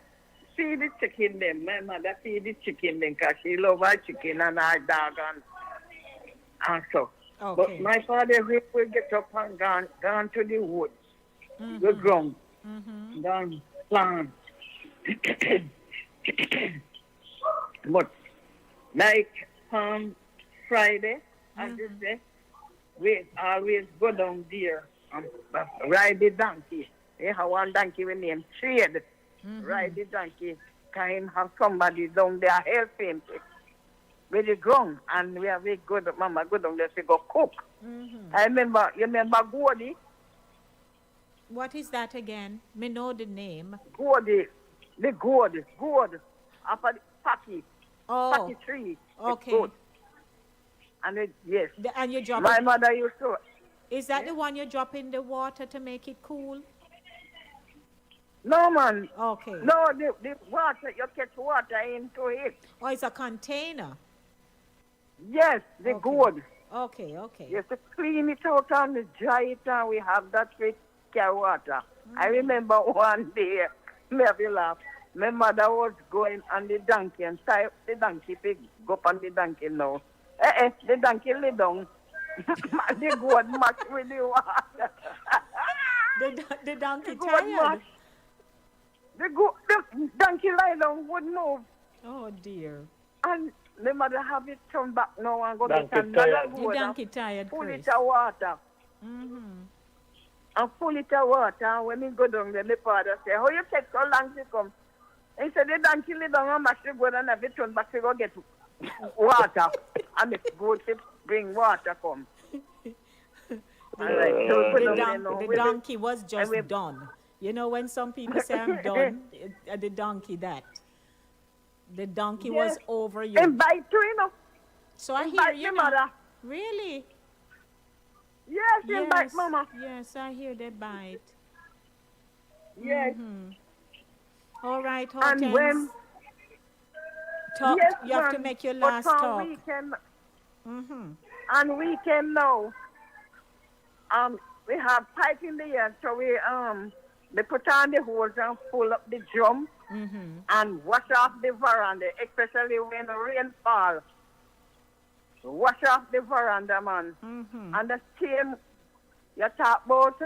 feed the chicken them. My mother feed the chicken them because she love her chicken and her dog and so. Okay. But my father will get up and gone to the woods, the ground, gone plant. But like Friday, as you say, we always go down there and ride the donkey. They have one donkey we name Trade. Ride the donkey can him have somebody down there help him with the ground, and we have a good mama go down there to go cook. I remember, you remember Gordy? What is that again? Me know the name. Gordy, the gourd, after the Packy Oh, tree. It's okay. good. And yes, And you drop my it. mother used to. Is that the one you drop in the water to make it cool? No, man. Okay. No, the water, you catch water into it. Oh, it's a container. Yes, the Okay. gourd. Okay, okay. You have to clean it out and dry it, and we have that with carry water. I remember one day, me have a laugh. My mother was going on the donkey and tie up the donkey pig. Go up on the donkey now. The donkey lay down. The gourd match with the water. The donkey The gourd tired. match. The donkey lie down, would move. Oh dear. And my mother have it turned back now and go Donkey get another tired. The gourd donkey and tired, full Chris. it of water. Mm-hmm. And full it of water. And when he go down there, my father say, how you take so long to come? He said, the donkey lay down and mash the gourd and have it turned back to go get water. And the goat to bring water come. The donkey was just done. You know, when some people say I'm done, the donkey that. The donkey was over you. And bite too, you know. So I hear Bite you your now. mother. Really? Yes, and bite mama. Yes, I hear they bite. Yes. All right, And Hortense. when Talk, yes, you have to ma'am, make your but last on talk. Weekend, Mm-hmm. on weekend now, we have pipe in the air, so we put on the hose and pull up the drum and wash off the veranda, especially when the rain falls. Wash off the veranda, man. And the same, you talk about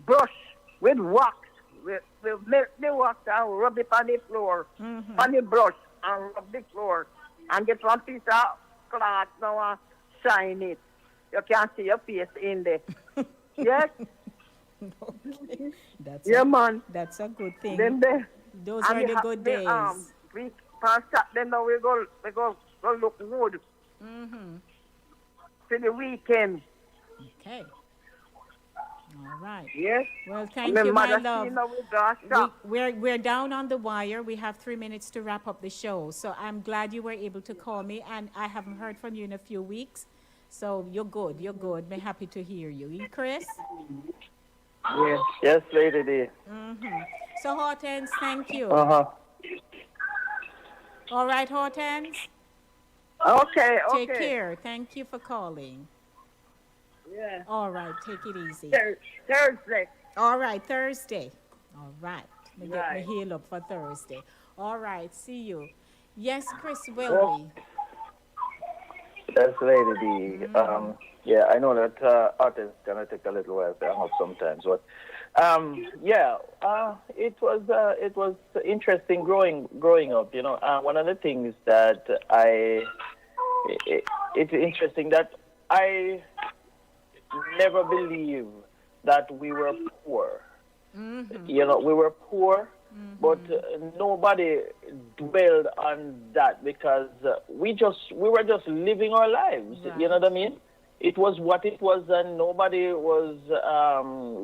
brush with wax. We make the wax and rub it on the floor, on the brush, and rub the floor. And get one piece of cloth now and shine it. You can see your face in there. Yes? Okay. Yeah, man. That's a good thing. Then Those are the good days. We past that, then now we go look good for the weekend. Okay. All right. Yes. Well, thank you, my love. We We're down on the wire. We have 3 minutes to wrap up the show. So I'm glad you were able to call me, and I haven't heard from you in a few weeks. So you're good. You're good. We're happy to hear you. Chris? Yes. Yes, Lady D. So Hortense, thank you. Uh-huh. All right, Hortense. Okay. Take care. Thank you for calling. Yeah. All right, take it easy. Thursday. All right, Thursday. All right. Me get Right. me heal up for Thursday. All right, see you. Yes, Chris Whilby. That's Lady D. Yeah, I know that artists gonna take a little while to hang up sometimes, but it was interesting growing up. You know, one of the things that it's interesting that I never believed that we were poor. You know, we were poor, but nobody dwelled on that because we were just living our lives. Right. You know what I mean? It was what it was, and nobody was.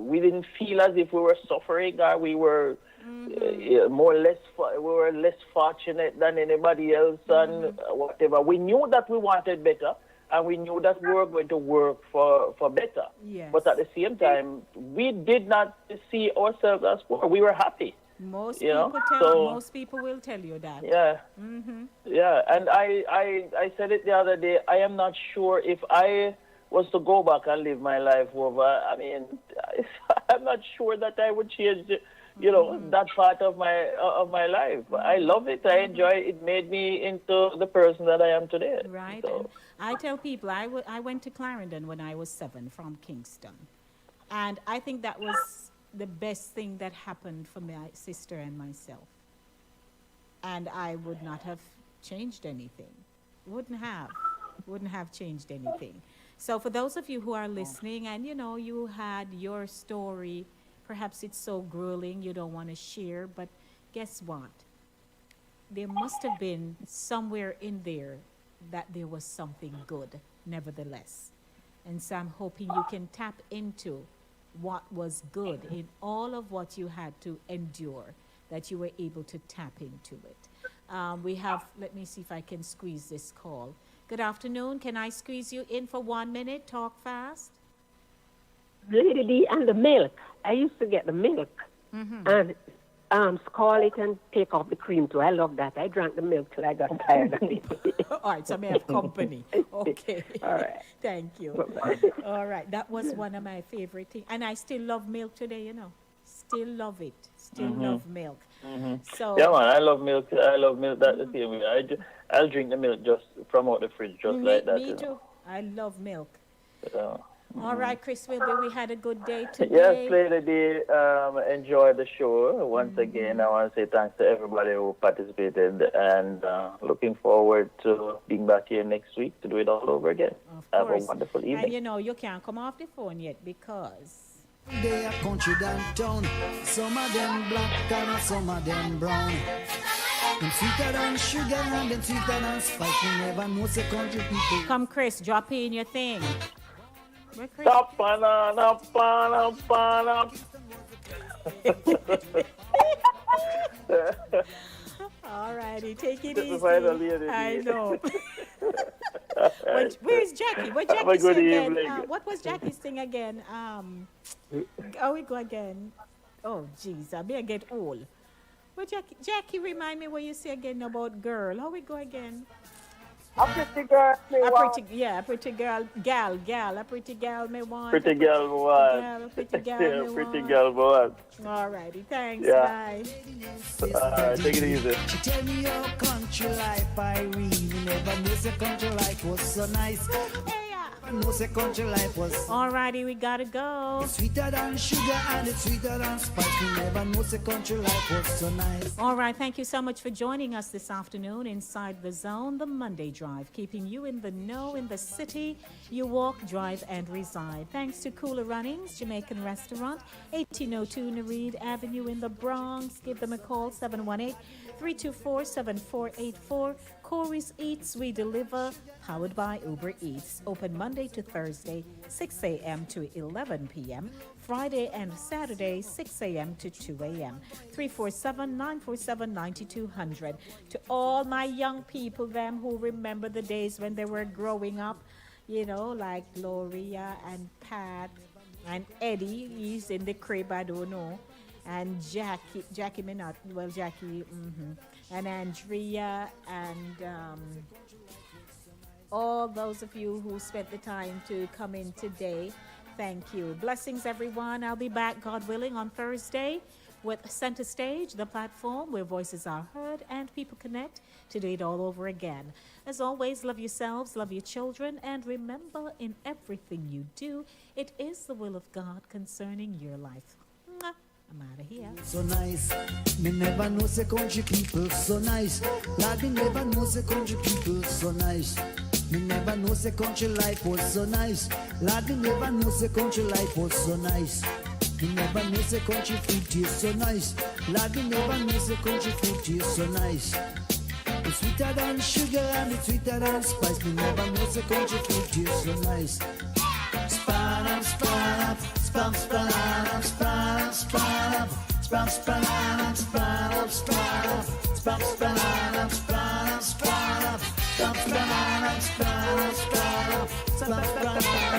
We didn't feel as if we were suffering, or we were more or less. We were less fortunate than anybody else, and whatever. We knew that we wanted better, and we knew that we were going to work for better. Yes. But at the same time, we did not see ourselves as poor. We were happy. Most people will tell you that. Yeah. Yeah, and I said it the other day. I am not sure if I was to go back and live my life over. I mean, I'm not sure that I would change, that part of my life. I love it. I enjoy it. It made me into the person that I am today. Right. So. And I tell people I went to Clarendon when I was 7 from Kingston, and I think that was the best thing that happened for my sister and myself. And I would not have changed anything. Wouldn't have changed anything. So for those of you who are listening and you had your story, perhaps it's so grueling you don't want to share, but guess what? there must have been somewhere in there that there was something good, nevertheless. And so I'm hoping you can tap into what was good in all of what you had to endure, that you were able to tap into it. We have, let me see if I can squeeze this call. Good afternoon. Can I squeeze you in for 1 minute? Talk fast. Lady D and the milk. I used to get the milk and scald it and take off the cream too. I love that. I drank the milk till I got tired of it. All right, so I may have company. Okay. All right. Thank you. All right, that was one of my favorite things. And I still love milk today, you know. Still love it. Still love milk. So Yeah, man, I love milk. I love milk that the same way. I'll drink the milk just from out the fridge, just like that. me you too. know. I love milk. So, All right, Chris Wilby, we had a good day today. yes, Lady D, enjoy the show. Once again, I want to say thanks to everybody who participated and looking forward to being back here next week to do it all over again. Of Have a course. wonderful And evening. you know, you can't come off the phone yet because They are country downtown. Some of them black and some of them brown. Them sweeter than sugar and them sweeter than spice. You never know say country people. come, Chris, drop in your thing. Where Chris? Stop, banana, banana. All righty, take it This is easy. finally it, I indeed. know. Where's Jackie? What Have a Jackie good sing again? evening. What was Jackie's thing again? Oh, we go again. Oh, jeez, I better get old. What Jackie, remind me what you say again about girl. How we go again? A pretty girl, me A want. pretty, yeah, a pretty girl, a pretty gal may want. Pretty girl, what? A pretty gal Yeah, may pretty want. girl, what? All righty, thanks, Yeah. bye. Take it easy. She tell me your country life, Irene. Never knew say country life was so nice. Never knew say country life was All righty, we gotta go. sweeter than sugar and it's sweeter than spice. You never know say country life was so nice. All right, thank you so much for joining us this afternoon inside the zone, the Monday Drive, keeping you in the know in the city you walk, drive, and reside. Thanks to Cooler Runnings, Jamaican Restaurant, 1802 Nereid Avenue in the Bronx. Give them a call, 718-324-7484. Corey's Eats, we deliver, powered by Uber Eats. Open Monday to Thursday, 6 a.m. to 11 p.m. Friday and Saturday, 6 a.m. to 2 a.m. 347-947-9200. To all my young people, them who remember the days when they were growing up, you know, like Gloria and Pat and Eddie, he's in the crib, I don't know. And Jackie may not, well, Jackie, and Andrea, and all those of you who spent the time to come in today. Thank you. Blessings, everyone. I'll be back, God willing, on Thursday with Center Stage, the platform where voices are heard and people connect to do it all over again. As always, love yourselves, love your children, and remember in everything you do, it is the will of God concerning your life. Mwah. I'm out of here. So nice. Me never know say country people so nice. Lord, me never know say country people so nice. Me never know say country life was so nice. Lord, me never know say country life was so nice. Me never know say country food tastes so nice. Lord, me never know say country food tastes so nice. It's sweeter than sugar and it's sweeter than spice. Me never know say country food tastes so nice. Span up, span up, span, span up, span up, span up, span, span up, span up, span up, span, span up, span up, span up, span, span up, span up, span up,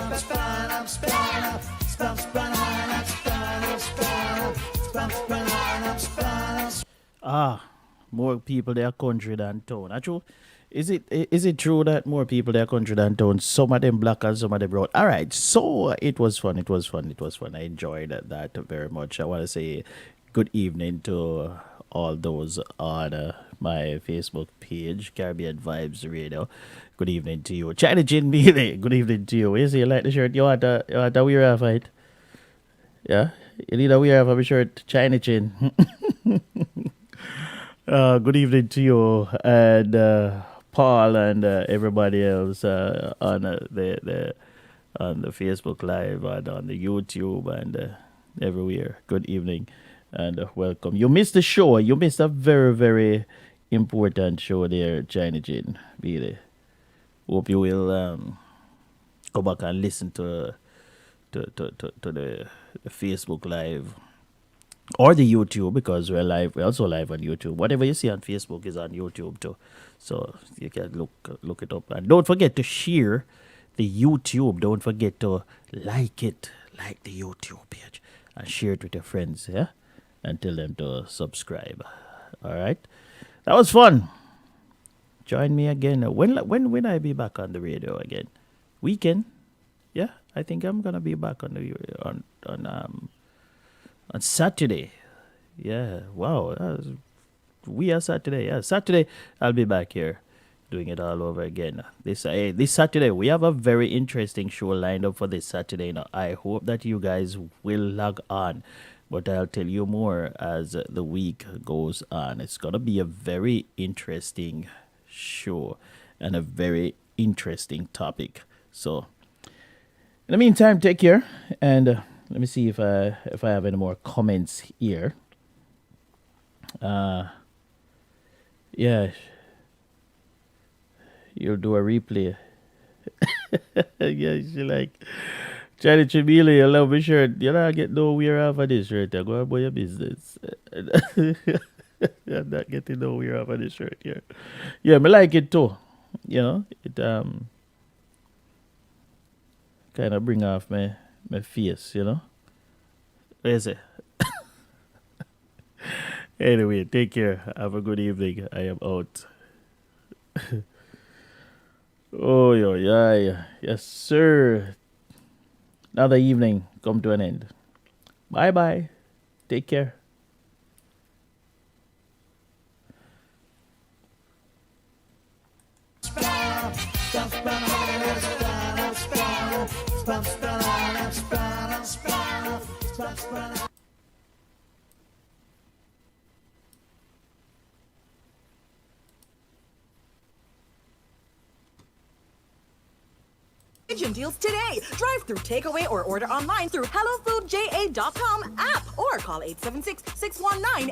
span, span up, span up, span up, span, span up, span up, span up, span, span up, span up. More people there country than town. Actually, is it true that more people there country than town? Some of them black and some of them brown. All right, so it was fun. I enjoyed that very much. I want to say good evening to all those on my Facebook page, Caribbean Vibes Radio. Good evening to you, China Jin Mealy. Good evening to you. You see, you like the shirt? You want to wear a fight? Yeah, you need to wear a shirt, China Chin. Good evening to you and Paul and everybody else on the Facebook Live and on the YouTube and everywhere. Good evening and welcome. You missed the show. You missed a very, very important show there, China Jin. Really. Hope you will go back and listen to the Facebook Live or the YouTube, because we're live. We're also live on YouTube. Whatever you see on Facebook is on YouTube too, so you can look it up. And don't forget to share the YouTube. Don't forget to like the YouTube page, and share it with your friends. Yeah, and tell them to subscribe. All right, that was fun. Join me again. When I be back on the radio again? Weekend. Yeah, I think I'm gonna be back on Saturday. Yeah, wow. We are Saturday. Yeah, Saturday I'll be back here doing it all over again. This Saturday we have a very interesting show lined up for this Saturday. Now I hope that you guys will log on, but I'll tell you more as the week goes on. It's gonna be a very interesting show and a very interesting topic. So in the meantime, take care, and let me see if I have any more comments here. Yeah, you'll do a replay. Yeah, she like Charlie Chibile, you love my shirt. You not get nowhere off of this shirt. I go about your business. You're not getting nowhere off of this shirt here. Yeah, me like it too. You know, it kind of bring off my face, you know. What is it? Anyway, take care. Have a good evening. I am out. Oh, yeah. Yes, sir. Another evening come to an end. Bye-bye. Take care. Agent deals today. Drive through, takeaway, or order online through HelloFoodJA.com app or call 876-619